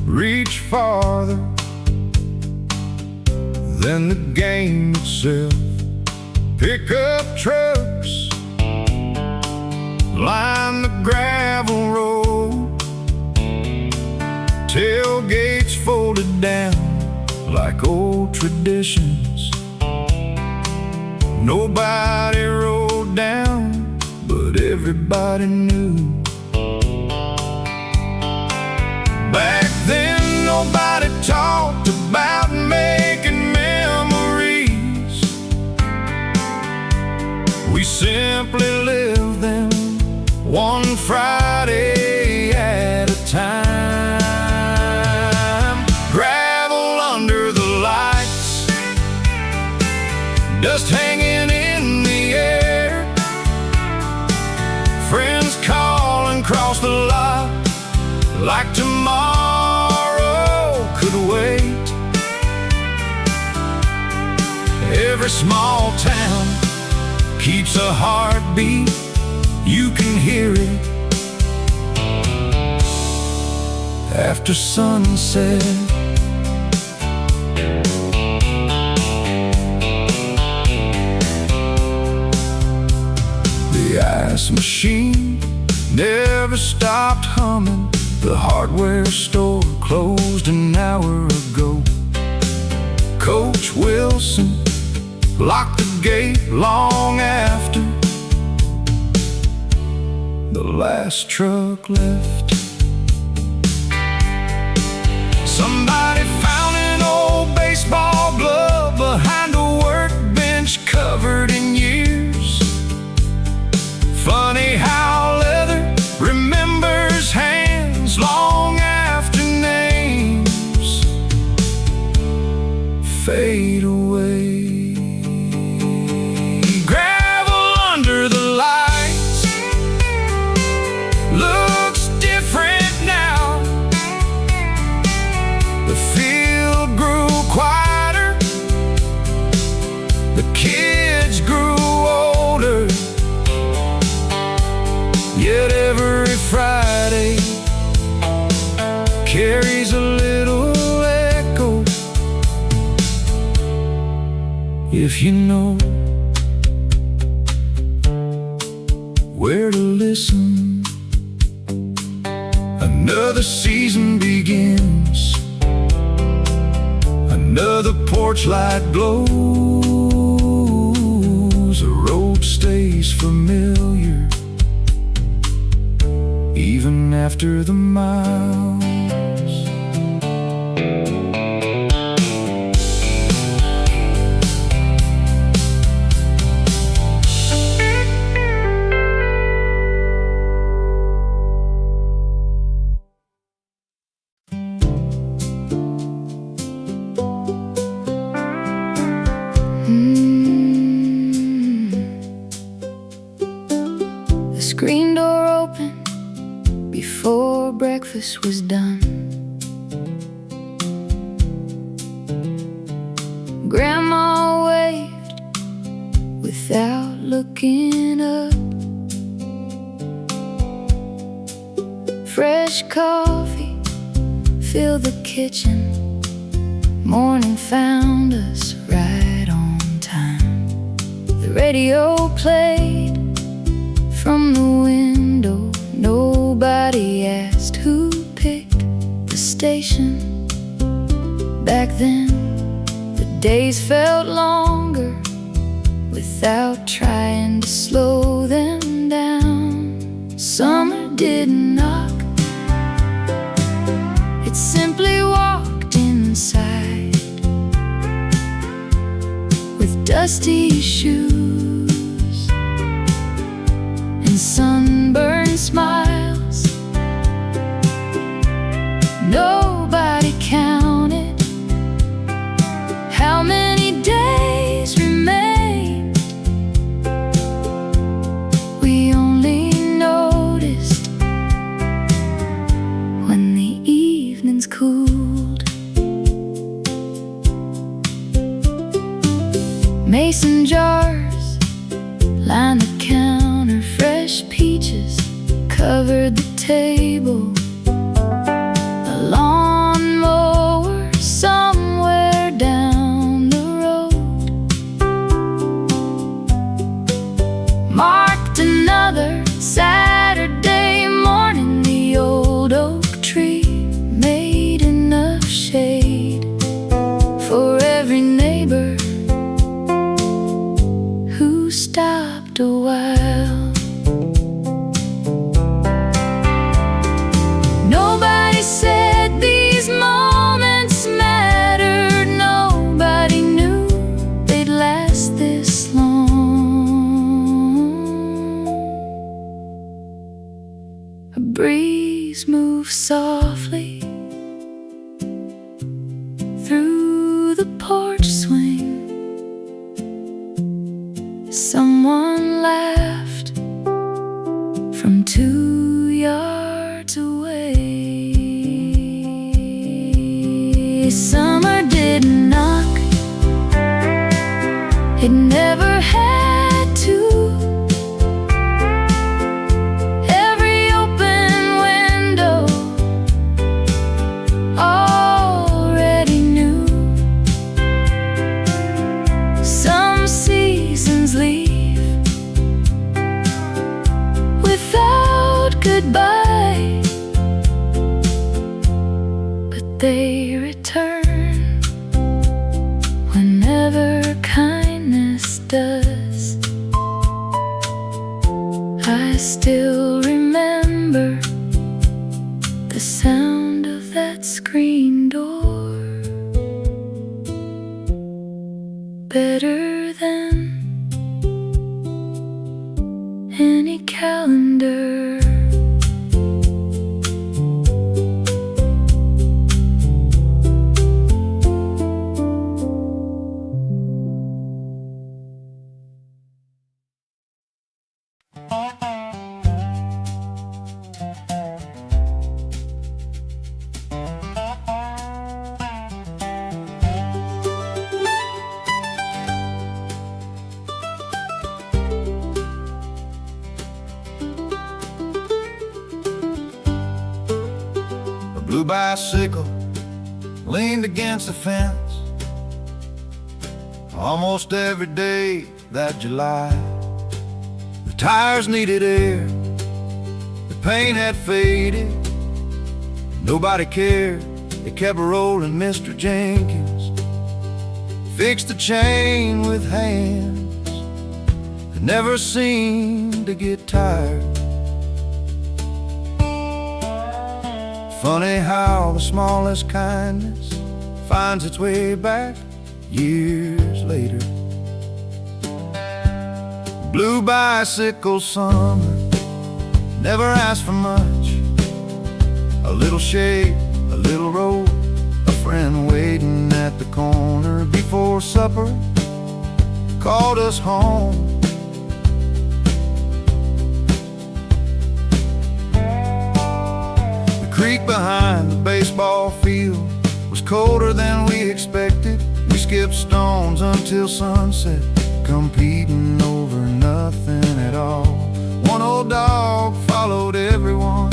reach farther than the game itself. Pickup trucks line the gravel road, tailgates folded down like old traditions. Nobody rode down, but everybody knew. Back then nobody talked about making memories. We simply lived them one Friday at a time. Gravel under the lights, dust hanging in the air, friends calling across the lot like tomorrow could wait. Every small town keeps a heartbeat, you can hear it after sunset. The ice machine never stopped humming. The hardware store closed an hour ago. Coach Wilson locked the gate long after the last truck left. Somebody found an old baseball glove behind a workbench covered in years. Funny how leather remembers hands long after names fade away. Gravel under the lights looks different now. The field grew quieter, the kids grew older, yet every Friday carries a little echo. If you know where to listen, another season begins, another porch light glows, a road stays familiar even after the miles. The screen door opened before breakfast was done. Grandma waved without looking up. Fresh coffee filled the kitchen. Morning found us right on time. The radio played from the window. Nobody asked who picked the station. Back then, the days felt longer without trying to slow them down. Summer didn't knock, it simply walked in. inside with dusty shoes and sunburned smiles. Nobody counted how many days remained. We only noticed when the evenings cooled. Mason jars lined the counter, fresh peaches covered the table. A lawnmower somewhere down the road marked another Saturday morning. The old oak tree made enough shade for every neighbor who stopped a while. Nobody said these moments mattered. Nobody knew they'd last this long. A breeze moved softly through the porch swing. Someone laughed from 2 yards away. Summer didn't knock, it never had to. Every open window already knew. Some seasons leave without goodbye, but they return whenever kindness does. I still remember the sound of that screen door better than any calendar. Blue bicycle leaned against the fence almost every day that July. The tires needed air, the paint had faded, nobody cared. It kept rolling. Mr. Jenkins fixed the chain with hands that never seemed to get tired. Funny how the smallest kindness finds its way back years later. Blue bicycle summer never asked for much. A little shade, a little road, a friend waiting at the corner before supper called us home. The creek behind the baseball field was colder than we expected. We skipped stones until sunset, competing over nothing at all. One old dog followed everyone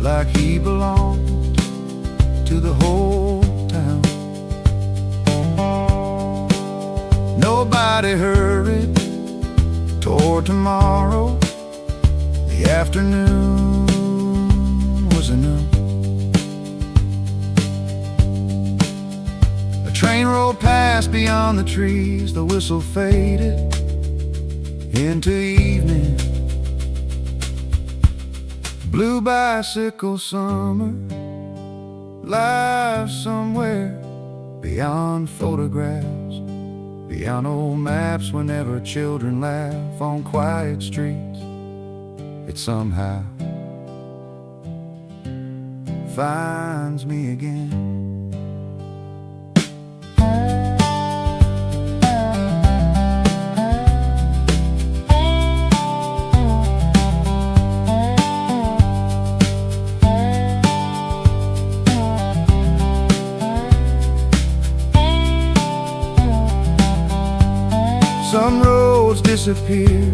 like he belonged to the whole town. Nobody hurried toward tomorrow. The afternoon was enough. A train rolled past beyond the trees. The whistle faded into evening. Blue bicycle summer, live somewhere beyond photographs, beyond old maps. Whenever children laugh on quiet streets, it somehow finds me again. Some roads disappear,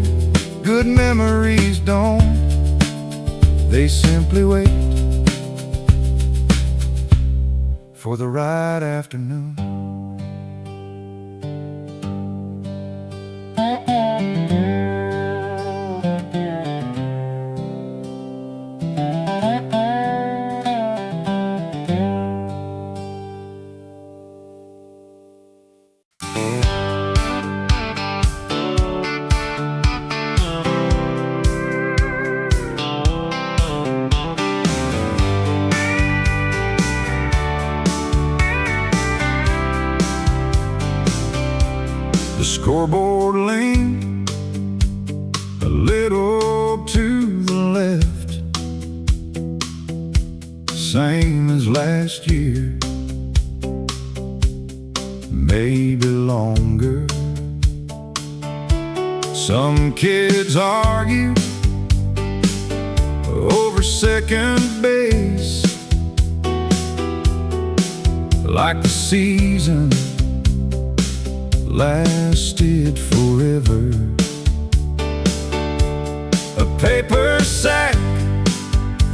good memories don't. They simply wait for the right afternoon. The scoreboard leaned a little to the left, same as last year, maybe longer. Some kids argue over second base, like the season lasted forever. A paper sack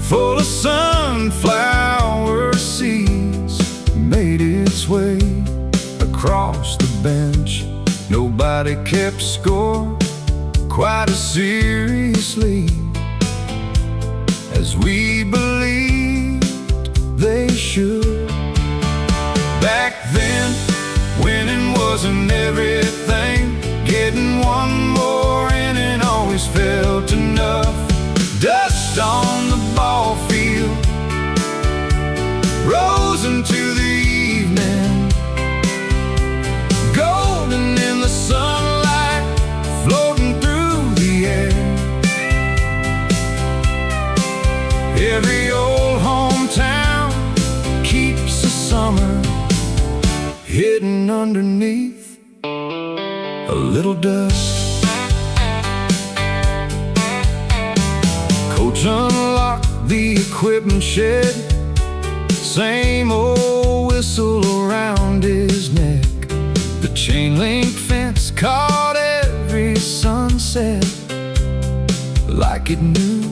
full of sunflower seeds made its way across the bench. Nobody kept score quite as seriously as we believed they should. Back then, winning wasn't everything. Getting one more inning always felt enough. Dust on the ball field rose into the evening, golden in the sunlight, floating through the air. Every old hometown keeps the summer hidden underneath a little dust. Coach unlocked the equipment shed, same old whistle around his neck. The chain link fence caught every sunset like it knew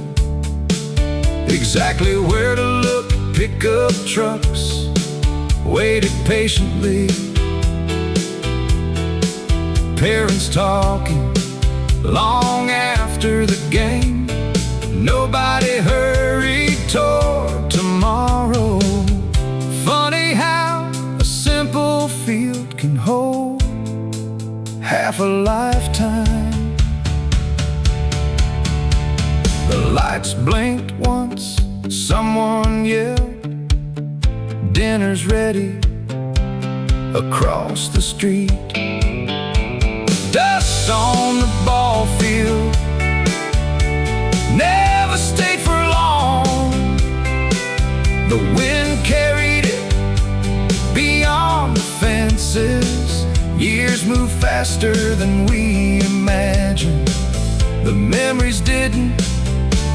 exactly where to look. Pickup trucks waited patiently, parents talking long after the game. Nobody hurried toward tomorrow. Funny how a simple field can hold half a lifetime. The lights blinked once, someone yelled, "Dinner's ready," across the street. Dust on the ball field never stayed for long. The wind carried it beyond the fences. Years move faster than we imagined. The memories didn't,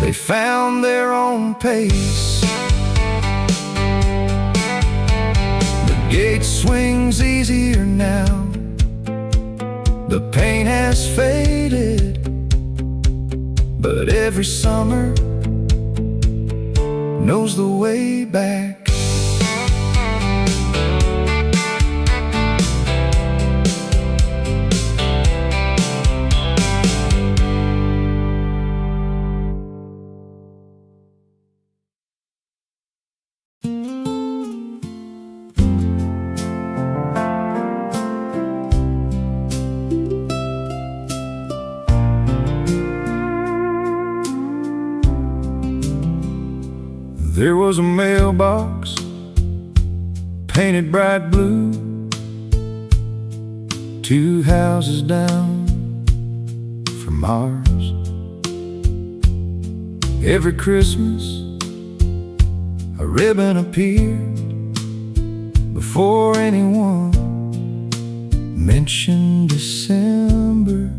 they found their own pace. The gate swings easier now, the pain has faded, but every summer knows the way back. There was a mailbox painted bright blue 2 houses down from ours. Every Christmas a ribbon appeared before anyone mentioned December.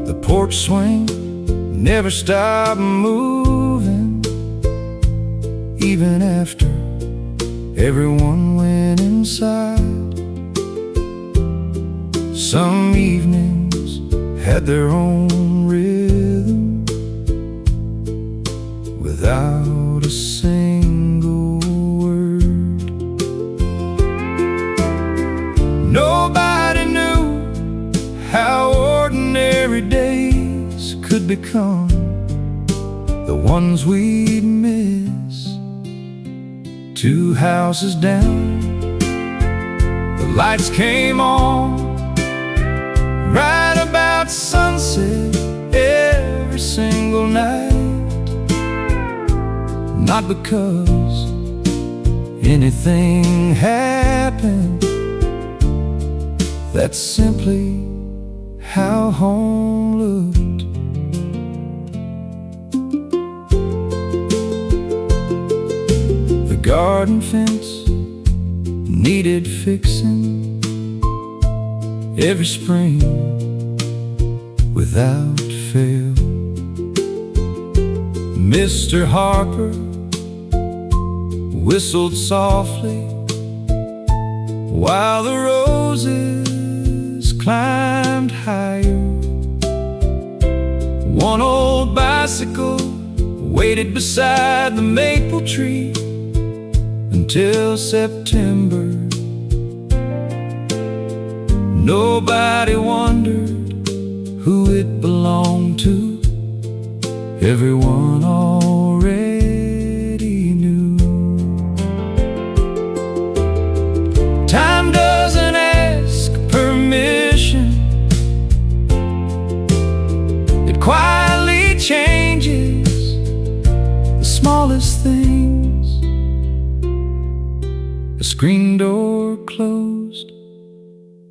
The porch swing never stopped moving, even after everyone went inside. Some evenings had their own rhythm, without a single word. Nobody knew how ordinary days could become the ones we'd miss. 2 houses down, the lights came on right about sunset every single night. Not because anything happened, that's simply how home looked. The garden fence needed fixing every spring without fail. Mr. Harper whistled softly while the roses climbed higher. One old bicycle waited beside the maple tree until September. Nobody wondered who it belonged to. Everyone already knew. Time doesn't ask permission. It quietly changes the smallest things. The screen door closed,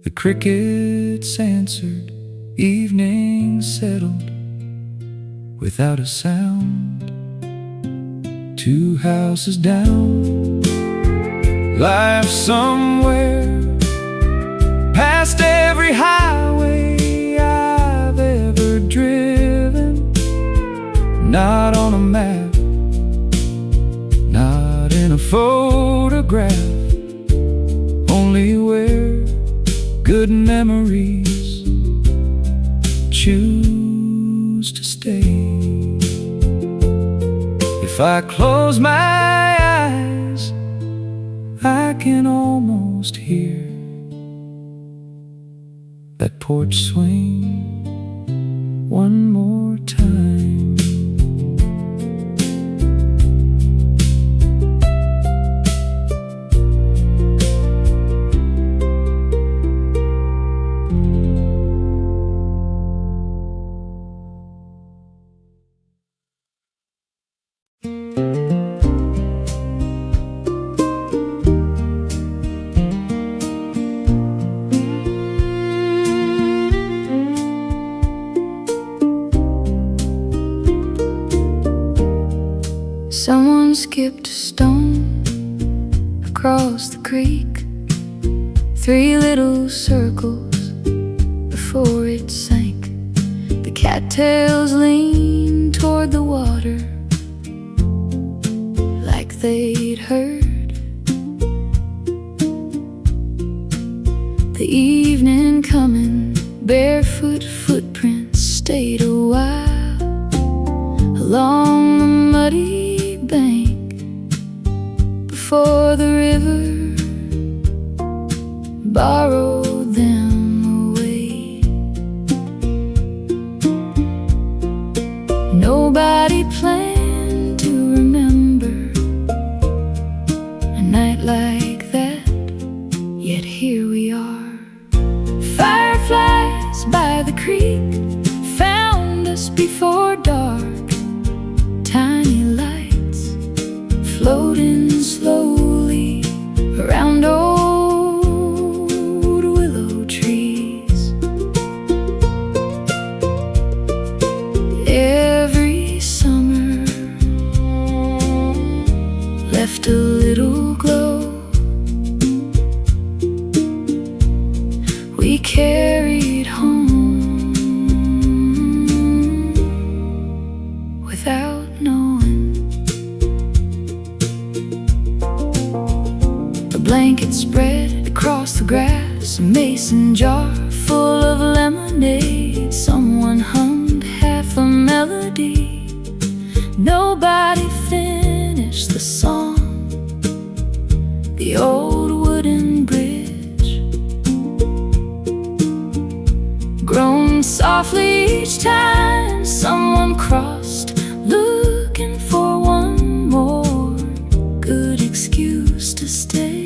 the crickets answered, evening settled without a sound. 2 houses down, life somewhere past every highway I've ever driven. Not on a map, not in a photograph, only where good memories choose to stay. If I close my eyes, I can almost hear that porch swing one more time. Someone skipped a stone across the creek, 3 little circles before it sank. The cattails leaned toward the water like they'd heard. The evening coming, barefoot footprints stayed a while along the muddy bank before the river borrowed them away. Nobody planned to remember a night like that, yet here we are. Fireflies by the creek found us before dark. Tiny lights floating slowly around old mason jar full of lemonade. Someone hummed half a melody. Nobody finished the song. The old wooden bridge groaned softly each time someone crossed, looking for one more good excuse to stay.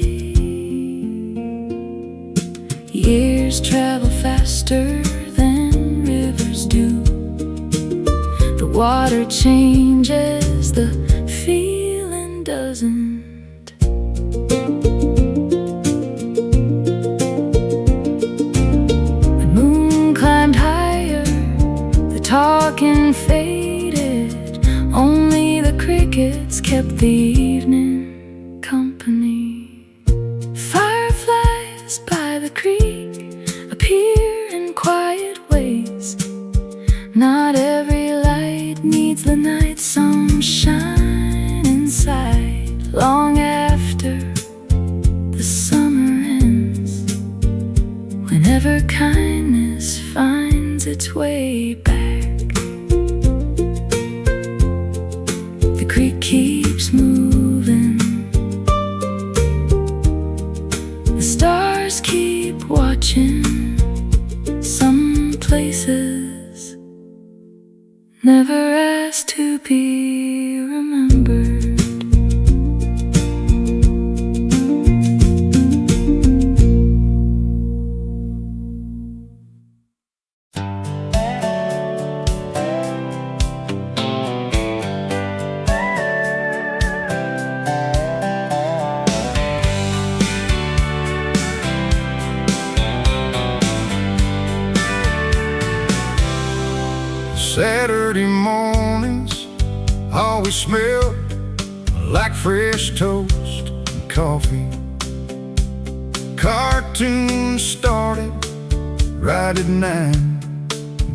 Years travel faster than rivers do. The water changes, the feeling doesn't. The moon climbed higher, the talking faded. Only the crickets kept the evening company. Fireflies by the creek appear in quiet ways. Not every light needs the night sunshine inside. Long after the summer ends, whenever kindness finds its way back, the creek keeps moving. The stars keep watching. Some places never asked to be remembered. Saturday mornings always smell like fresh toast and coffee. Cartoons started right at 9.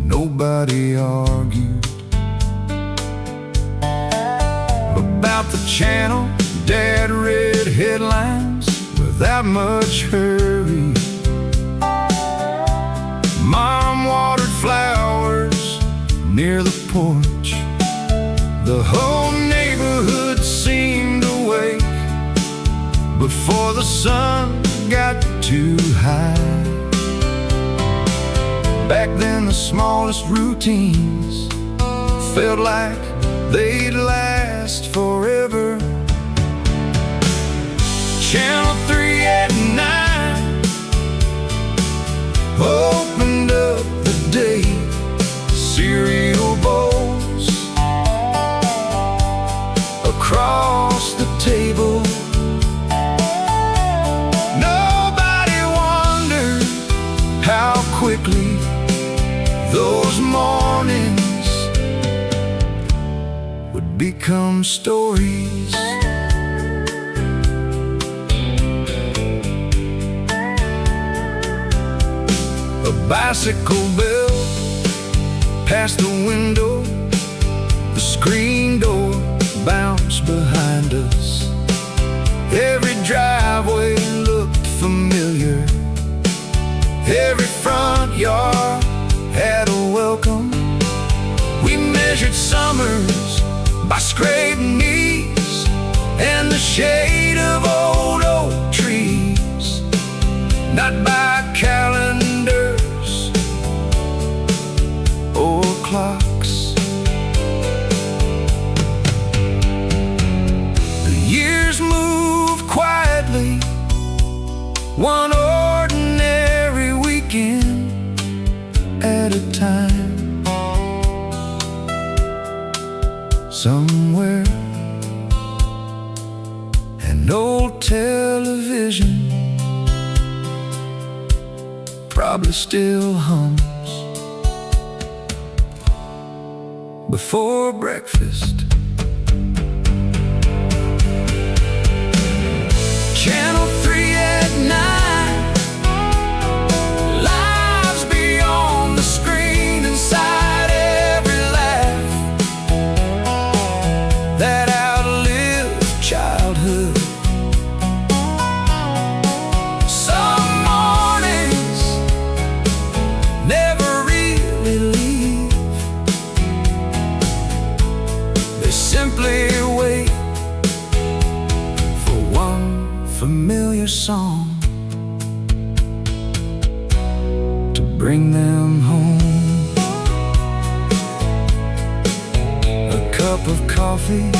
Nobody argued about the channel. Dad read headlines without much hurry. Mom watered flowers near the porch. The whole neighborhood seemed awake before the sun got too high. Back then the smallest routines felt like they'd last forever. Channel 3 at 9 opened up the day. Cereal bowls across the table. Nobody wondered how quickly those mornings would become stories. A bicycle bell past the window, the screen door bounced behind us. Every driveway looked familiar. Every front yard had a welcome. We measured summers by scraped knees and the shade of old oak trees, not by calendars or clocks. The years move quietly, one ordinary weekend at a time. Somewhere an old television probably still hums before breakfast. Channel 3 at 9, lives beyond the screen, inside every laugh that outlived childhood. Some mornings coffee,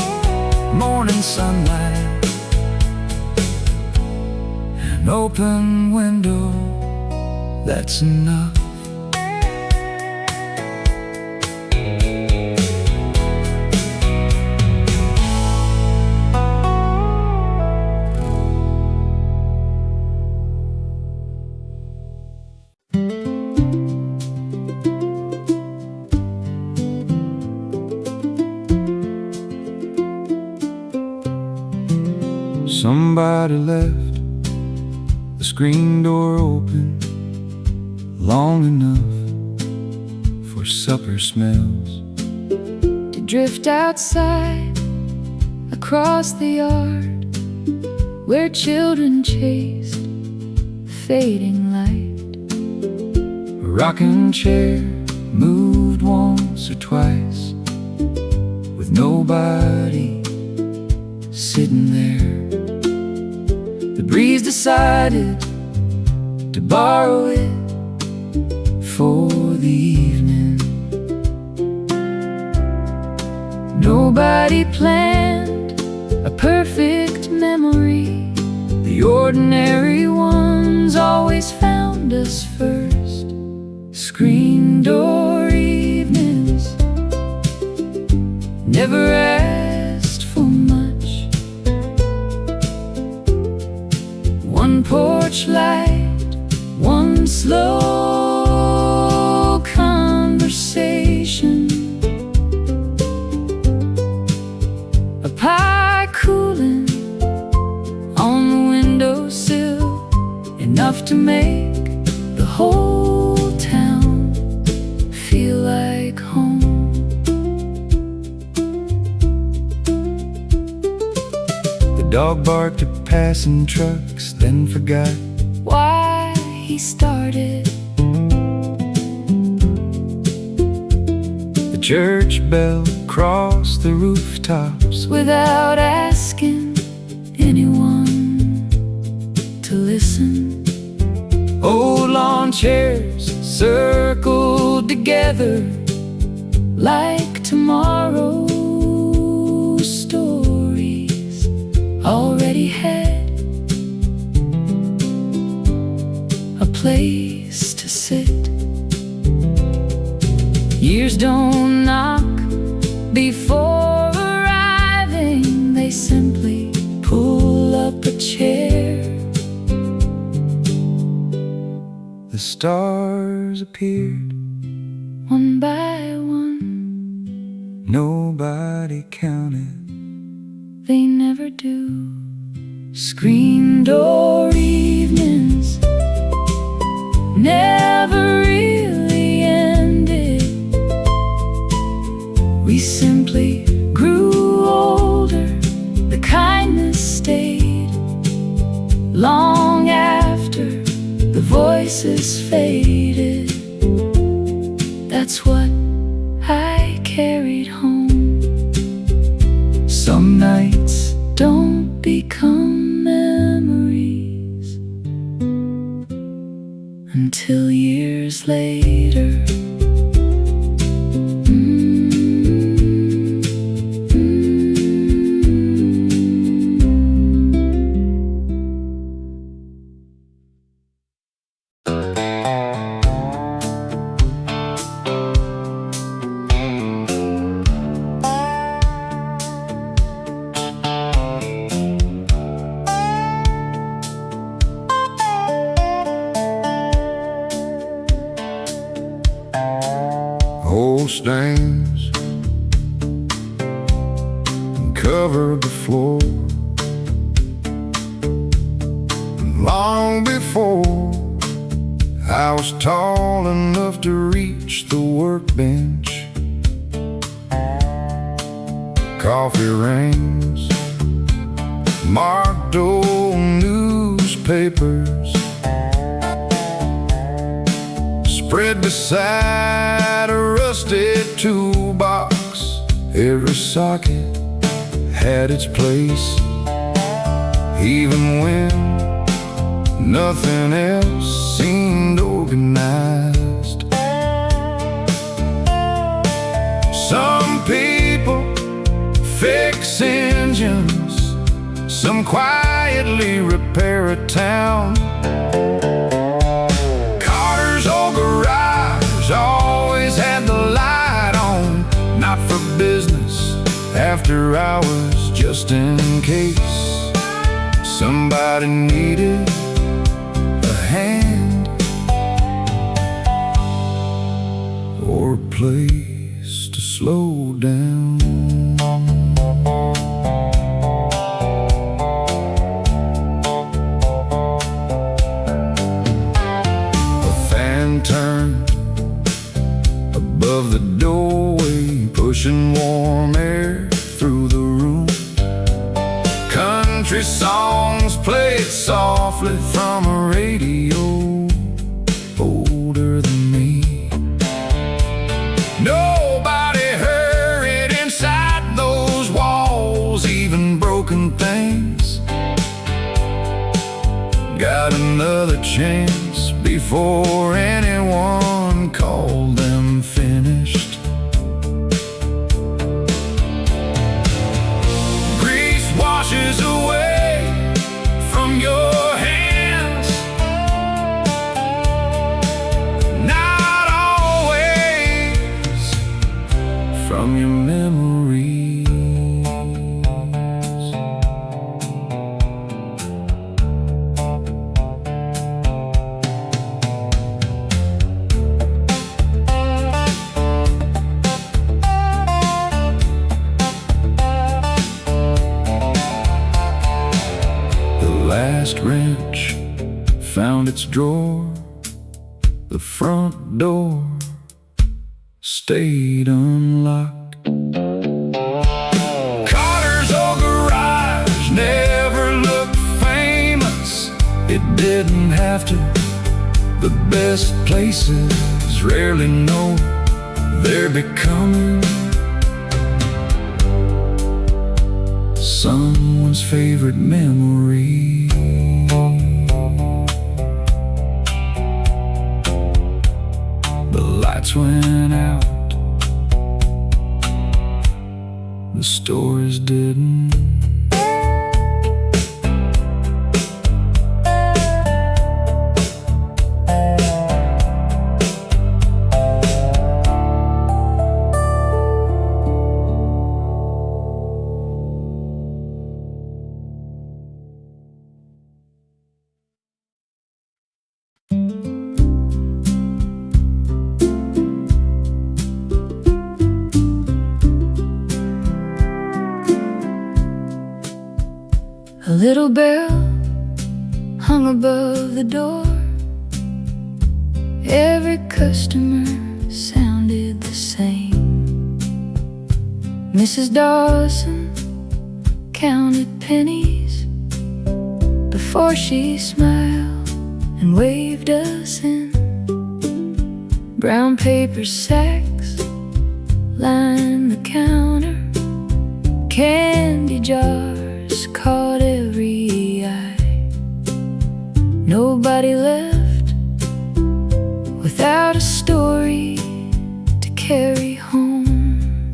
morning sunlight, an open window, that's enough. Somebody left the screen door open long enough for supper smells to drift outside across the yard where children chased the fading light. A rocking chair moved once or twice with nobody sitting there. The breeze decided to borrow it for the evening. Nobody planned a perfect memory. The ordinary ones always found us first. Screen door evenings, never asked for much. One porch light, one slow conversation, a pie cooling on the windowsill, enough to make the whole town feel like home. The dog barked at passing trucks, then forgot why he started. The church bell crossed the rooftops without asking anyone to listen. Old lawn chairs circled together like tomorrow's stories already had a place to sit. Years don't knock before arriving, they simply pull up a chair. The stars appeared one by one, nobody counted, they never do. Screen door evenings never really ended. We simply grew older, the kindness stayed long after the voices faded. That's what I carried home. Some nights don't become memories until years later. Old stains covered the floor long before I was tall enough to reach the workbench. Coffee rings marked old newspapers spread beside a rusty toolbox. Every socket had its place, even when nothing else seemed organized. Some people some quietly repair a town. Carter's old garage always had the light on, not for business, after hours, just in case somebody needed a hand or a place to slow down. Turned above the doorway, pushing warm air through the room. Country songs played softly from a radio older than me. Nobody hurried inside those walls, even broken things got another chance before anyone called them finished. Grease washes away from your hands, not always from your memories. Last wrench found its drawer, the front door stayed unlocked. Carter's old garage never looked famous, it didn't have to. The best places rarely know they're becoming someone's favorite memory. The lights went out, the stories didn't. A little bell hung above the door. Every customer sounded the same. Mrs. Dawson counted pennies before she smiled and waved us in. Brown paper sacks lined the counter, candy jars caught every eye. Nobody left without a story to carry home.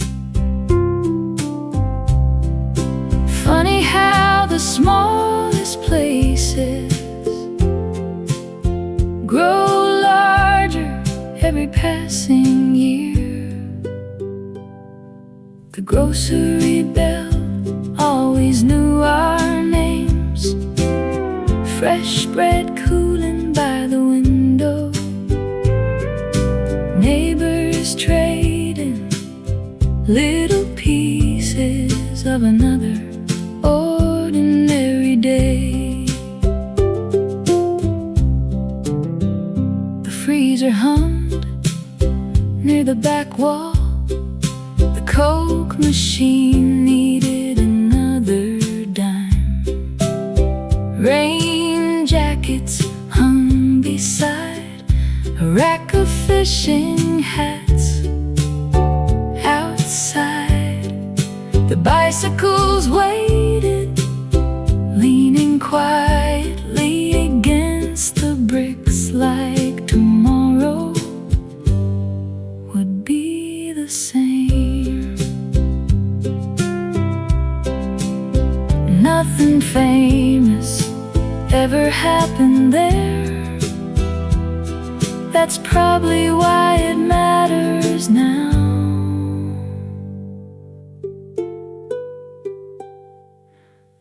Funny how the smallest places grow larger every passing year. The grocery bell always knew our names. Fresh bread cooling by the window, neighbors trading little pieces of another ordinary day. The freezer hummed near the back wall. The Coke machine needed another dime. Rain jackets hung beside a rack of fishing hats. Outside, the bicycles waited, leaning quietly against the bricks, like tomorrow would be the same. Nothing nothing famous ever happened there. That's probably why it matters now.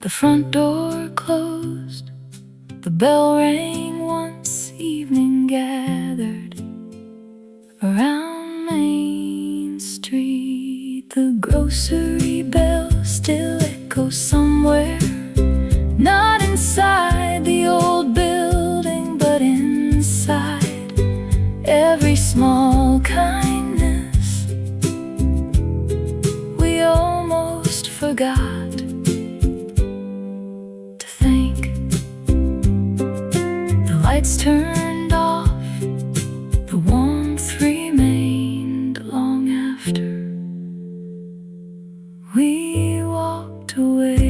The front door closed, the bell rang once evening gathered around Main Street. The grocery bell still echoes somewhere, not inside the old building, but inside every small kindness we almost forgot to thank. The lights turned off, the warmth remained long after we walked away.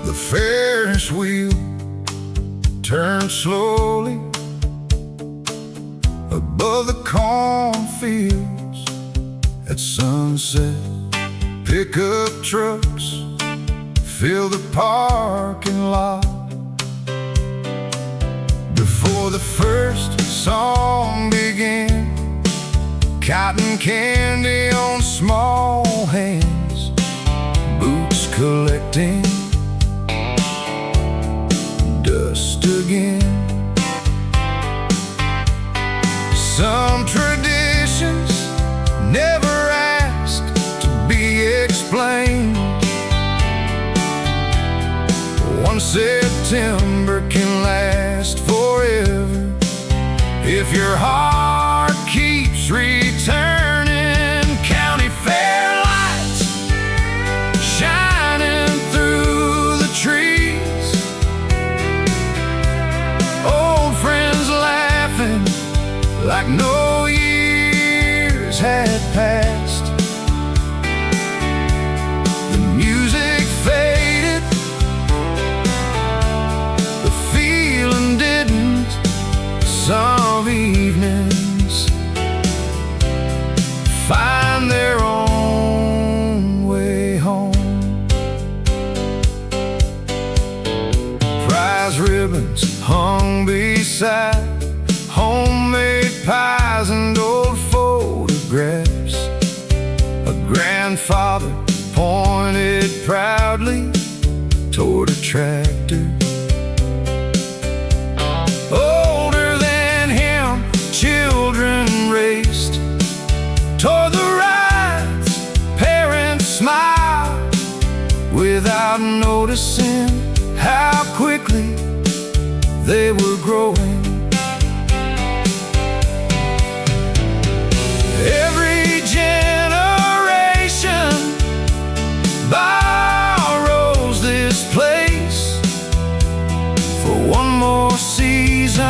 The Ferris wheel turned slowly above the cornfields at sunset. Pickup trucks fill the parking lot. Before the first song began, cotton candy on small hands, boots collecting dust again. Some traditions never asked to be explained. One September can last forever if your heart keeps returning. County fair lights shining through the trees, old friends laughing like no years had passed. The music faded, the feeling didn't. Some evenings find their own way home. Prize ribbons hung beside homemade pies and old photographs. A grandfather pointed proudly toward a tractor. Older than him, children raced toward the rides. Parents smiled without noticing how quickly they were growing. Every generation borrows this place for one more season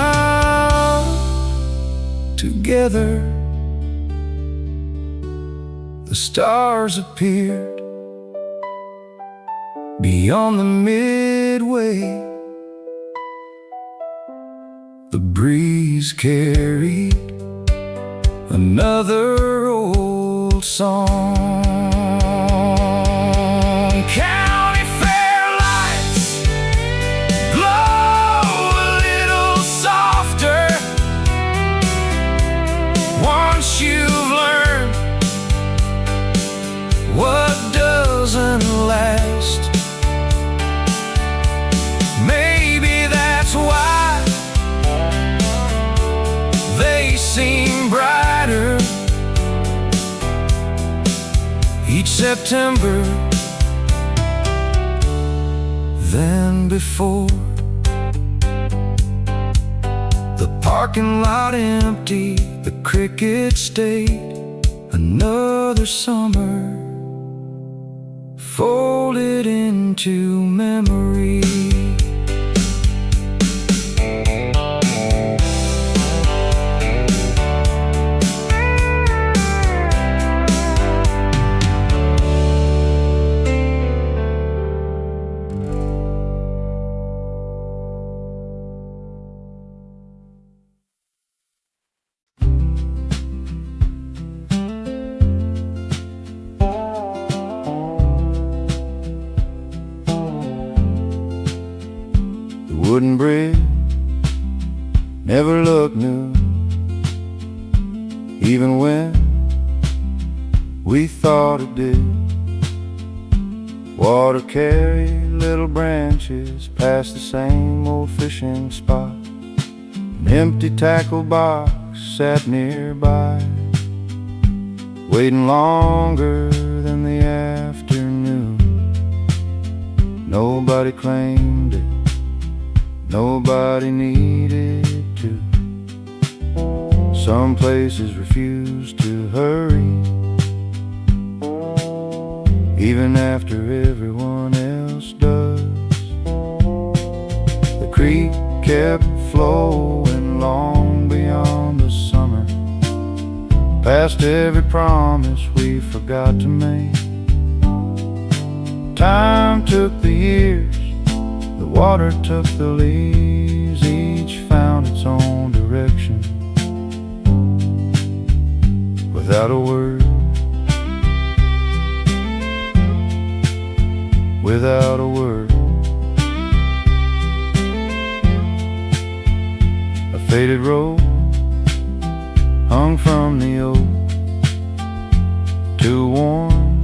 together. The stars appeared beyond the midway. The breeze carried another old song. County fair lights glow a little softer once you've learned what doesn't last. Maybe that's why they seem brighter each September than before. The parking lot empty, the cricket stayed. Another summer folded into memory. wooden bridge never looked new, even when we thought it did. Water carried little branches past the same old fishing spot. An empty tackle box sat nearby, waiting longer than the afternoon. Nobody claimed it, nobody needed to. Some places refused to hurry, even after everyone else does. The creek kept flowing long beyond the summer, past every promise we forgot to make. Time took the years, the water took the leaves, each found its own direction. Without a word, without a word, a faded rope hung from the oak, too warm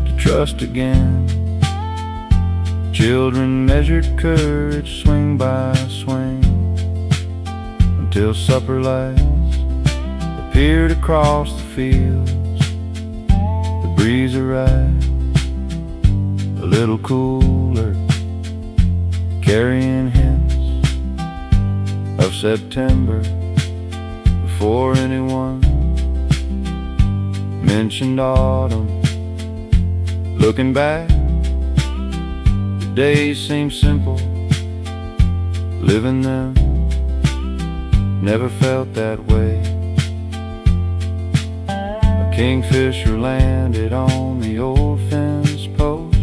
to trust again. Children measured courage swing by swing, until supper lights appeared across the fields. The breeze arrived, a little cooler, carrying hints of September, before anyone mentioned autumn. Looking back, the days seem simple, living them never felt that way. A kingfisher landed on the old fence post.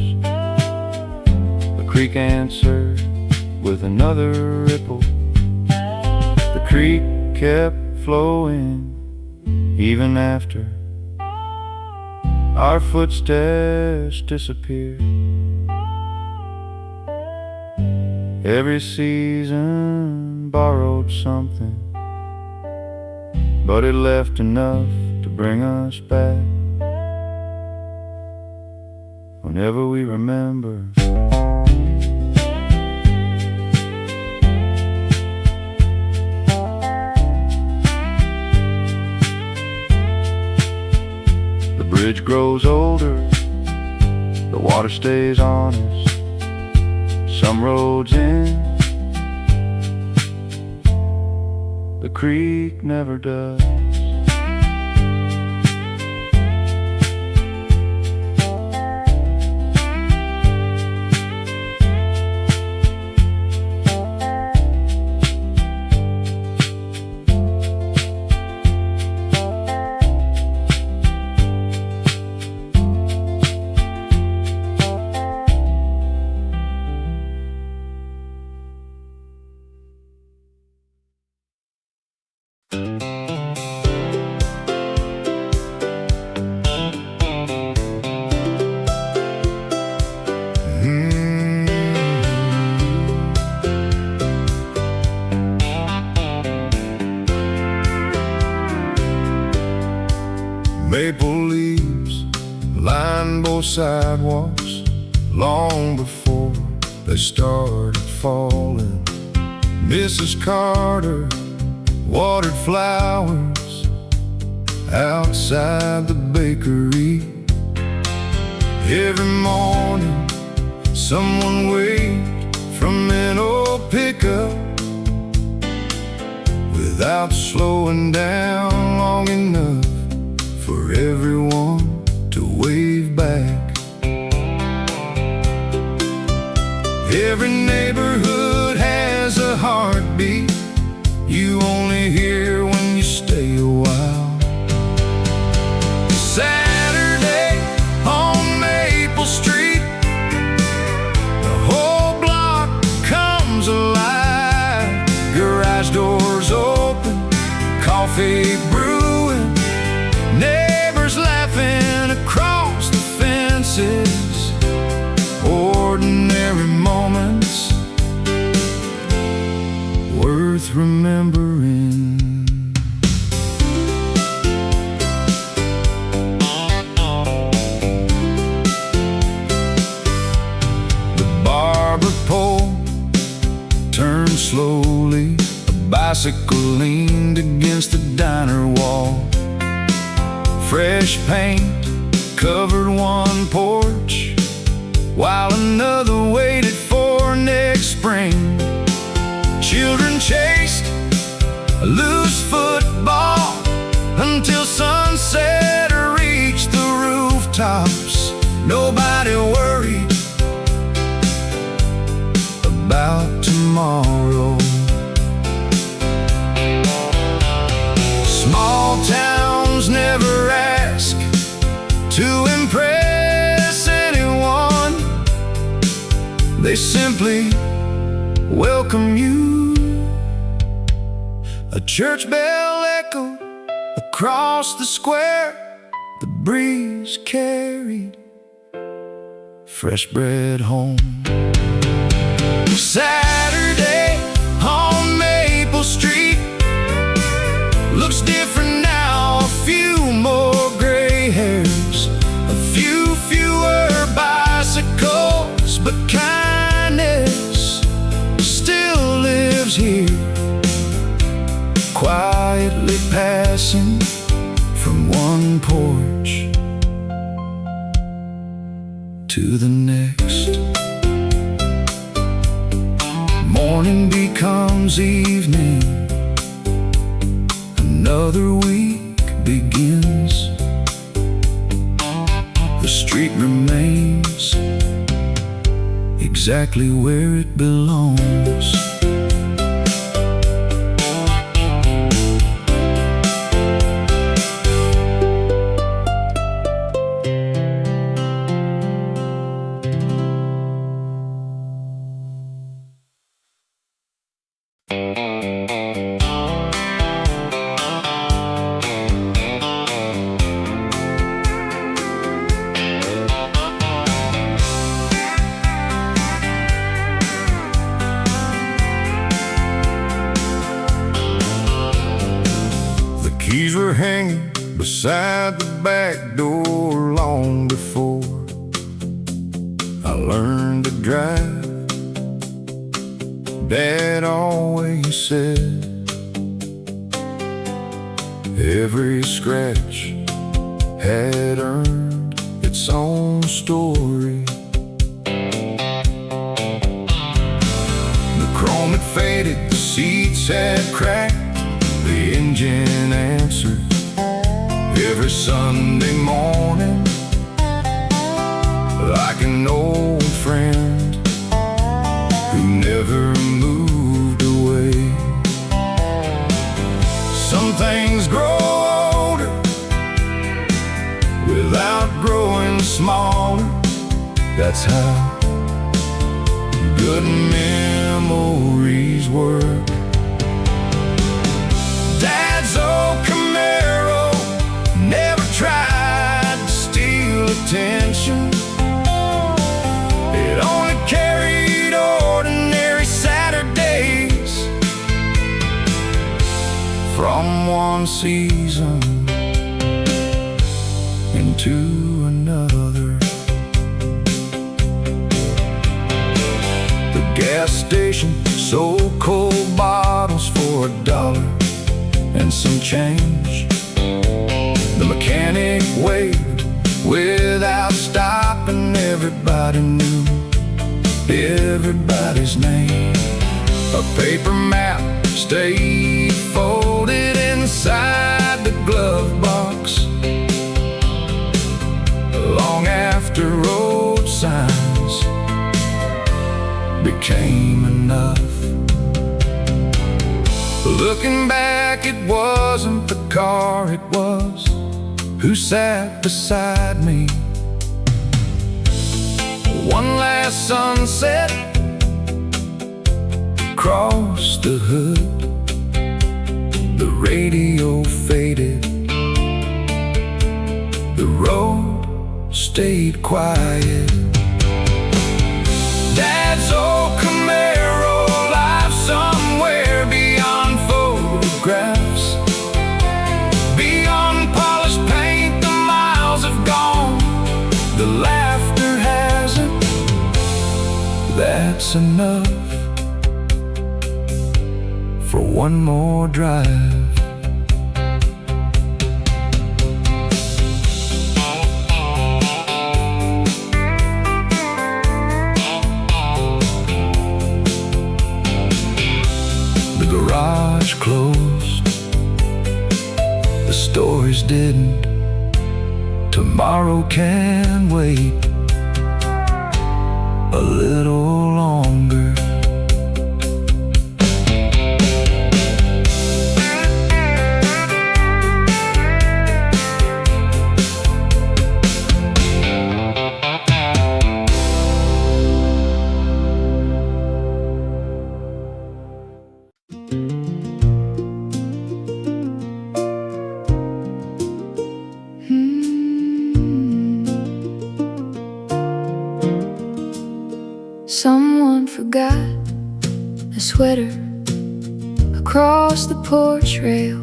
The creek answered with another ripple. The creek kept flowing even after our footsteps disappeared. Every season borrowed something, but it left enough to bring us back. Whenever we remember, the bridge grows older, the water stays honest. Some roads end, the creek never does. Maple leaves line both sidewalks long before they started falling. Mrs. Carter watered flowers outside the bakery. Every morning someone waved from an old pickup without slowing down long enough for everyone to wave back. Every neighborhood has a heartbeat you only hear when you stay a while. Saturday on Maple Street, the whole block comes alive. Garage doors open, coffee brewing, neighbors laughing across the fences. Ordinary moments worth remembering. The barber pole turned slowly, a bicycle leaned against the diner wall. Fresh paint covered one porch, while another waited for next spring. Children chased a loose football until sunset reached the rooftops. Nobody worried about tomorrow. Small towns never ask to impress anyone. They simply welcome you. A church bell echoed across the square. The breeze carried fresh bread home. Saturday on Maple Street looks different now. A few more gray hairs, a few fewer bicycles, but kindness still lives here, quietly passing from one porch to the next. Morning becomes evening, another week begins. The street remains exactly where it belongs. Keys were hanging beside the back door long before I learned to drive. Dad always said every scratch had earned its own story. The chrome had faded, the seats had cracked, the engine answered every Sunday morning like an old friend who never moved away. Some things grow older without growing smaller. That's how good memories work. Dad's old Camaro never tried to steal attention. It only carried ordinary Saturdays from one season into another. The gas station sold cold bottles for $1 and some change. The mechanic waved without stopping. Everybody knew everybody's name. A paper map stayed folded inside the glove box long after road signs became enough. Looking back, it wasn't the car, it was who sat beside me. One last sunset across the hood. The radio faded, the road stayed quiet. Dad's old Camaro, life somewhere beyond that's enough for one more drive. The garage closed, the stores didn't. Tomorrow can wait a little longer. Someone forgot a sweater across the porch rail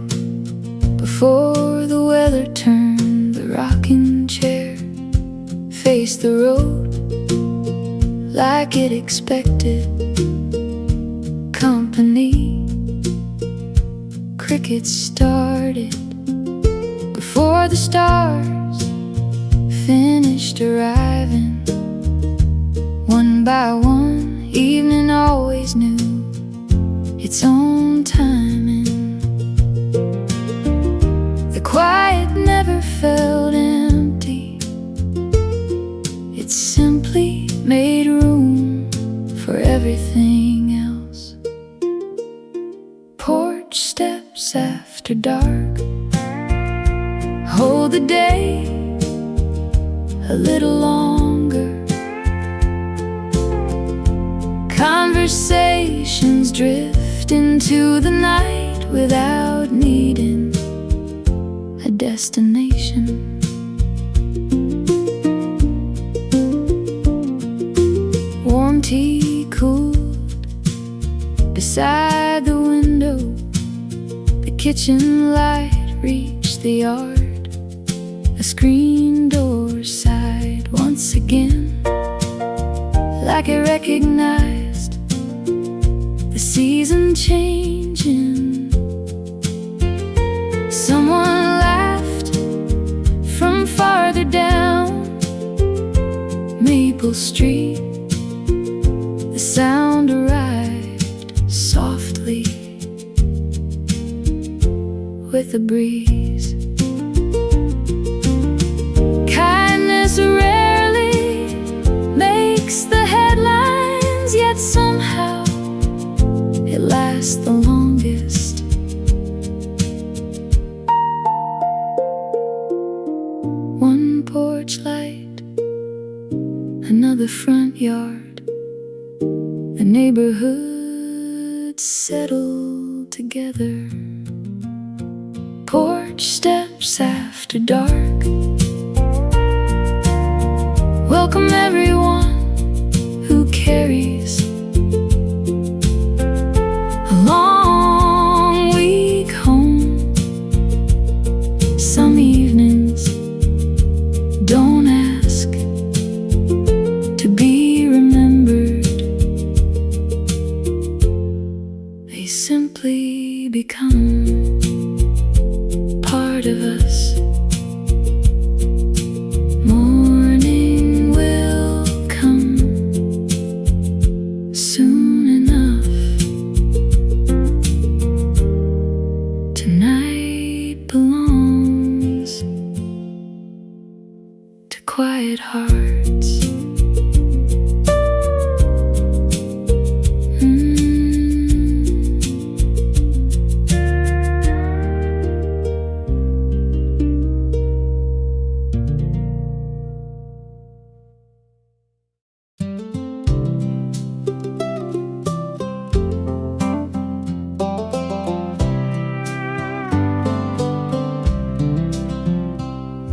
before the weather turned. The rocking chair faced the road like it expected company. Crickets started before the stars finished arriving. One by one, evening always knew its own timing. The quiet never felt empty. It simply made room for everything else. Porch steps after dark hold the day a little longer. Conversations drift into the night without needing a destination. Warm tea cooled beside the window. The kitchen light reached the yard. A screen door sighed once again, like it recognized the season changing. Someone laughed from farther down Maple Street. The sound arrived softly with a breeze. Kindness rarely makes the headlines, yet somehow it lasts the longest. One porch light, another front yard. The neighborhood settled together. Porch steps after dark. Welcome everyone who carries a long week home. Some evenings don't ask to be remembered. They simply become part of us. Morning will come soon enough. Tonight belongs to quiet hearts.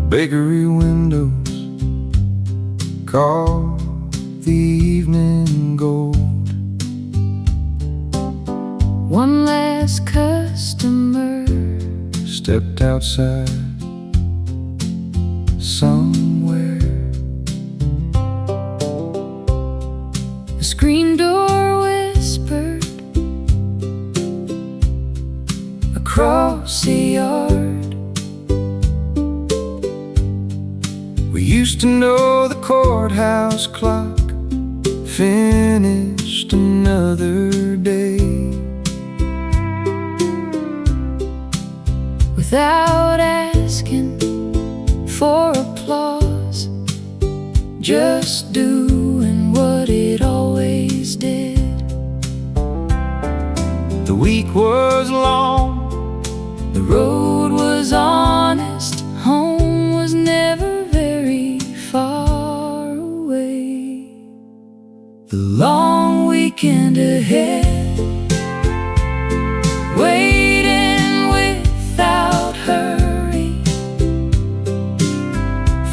Bakery windows call the evening gold. One last customer stepped outside somewhere. the screen door across the yard. We used to know the courthouse clock finished another day. Without asking for applause, just doing what it always did. The week was long, The road was honest, home was never very far away. The long weekend ahead, waiting without hurry.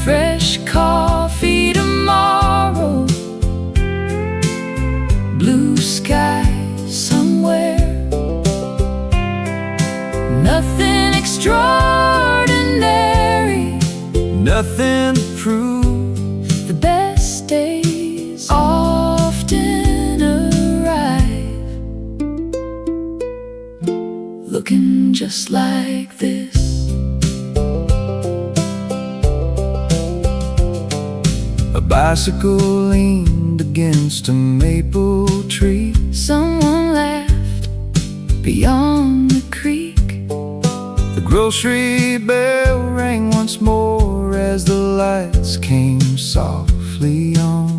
Fresh coffee tomorrow, blue sky somewhere. Nothing extraordinary, nothing to prove. the best days often arrive looking just like this. A bicycle leaned against a maple tree. Someone laughed beyond the creek. The grocery bell rang once more as the lights came softly on.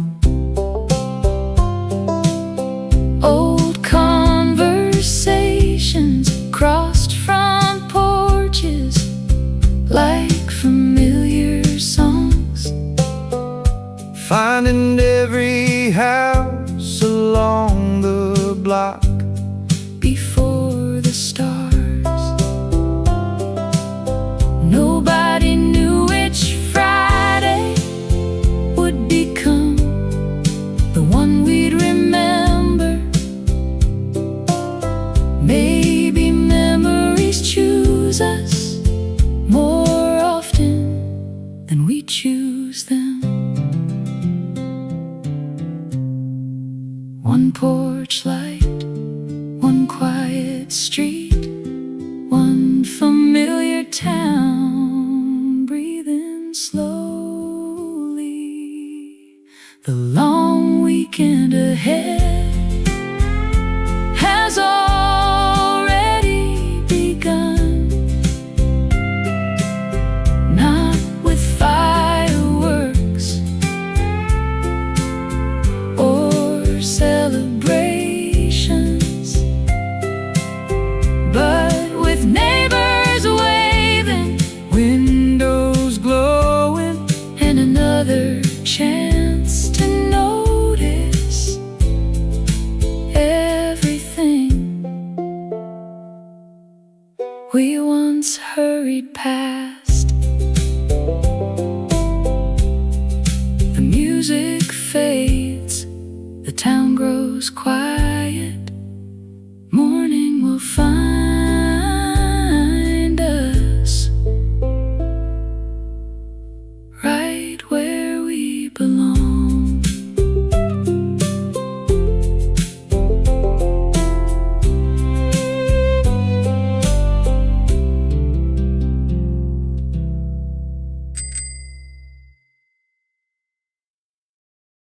Old conversations crossed front porches like familiar songs, Finding every house along the block before the stars. Nobody knew which Friday would become the one we'd remember. Maybe memories choose us more often than we choose them. One porch light, one quiet street, one familiar town breathing slowly. The long weekend ahead has already begun. Not with fireworks or celebrations, but with neighbors waving, windows glowing, and another chance to notice everything we once hurried past. The music fades, the town grows quiet.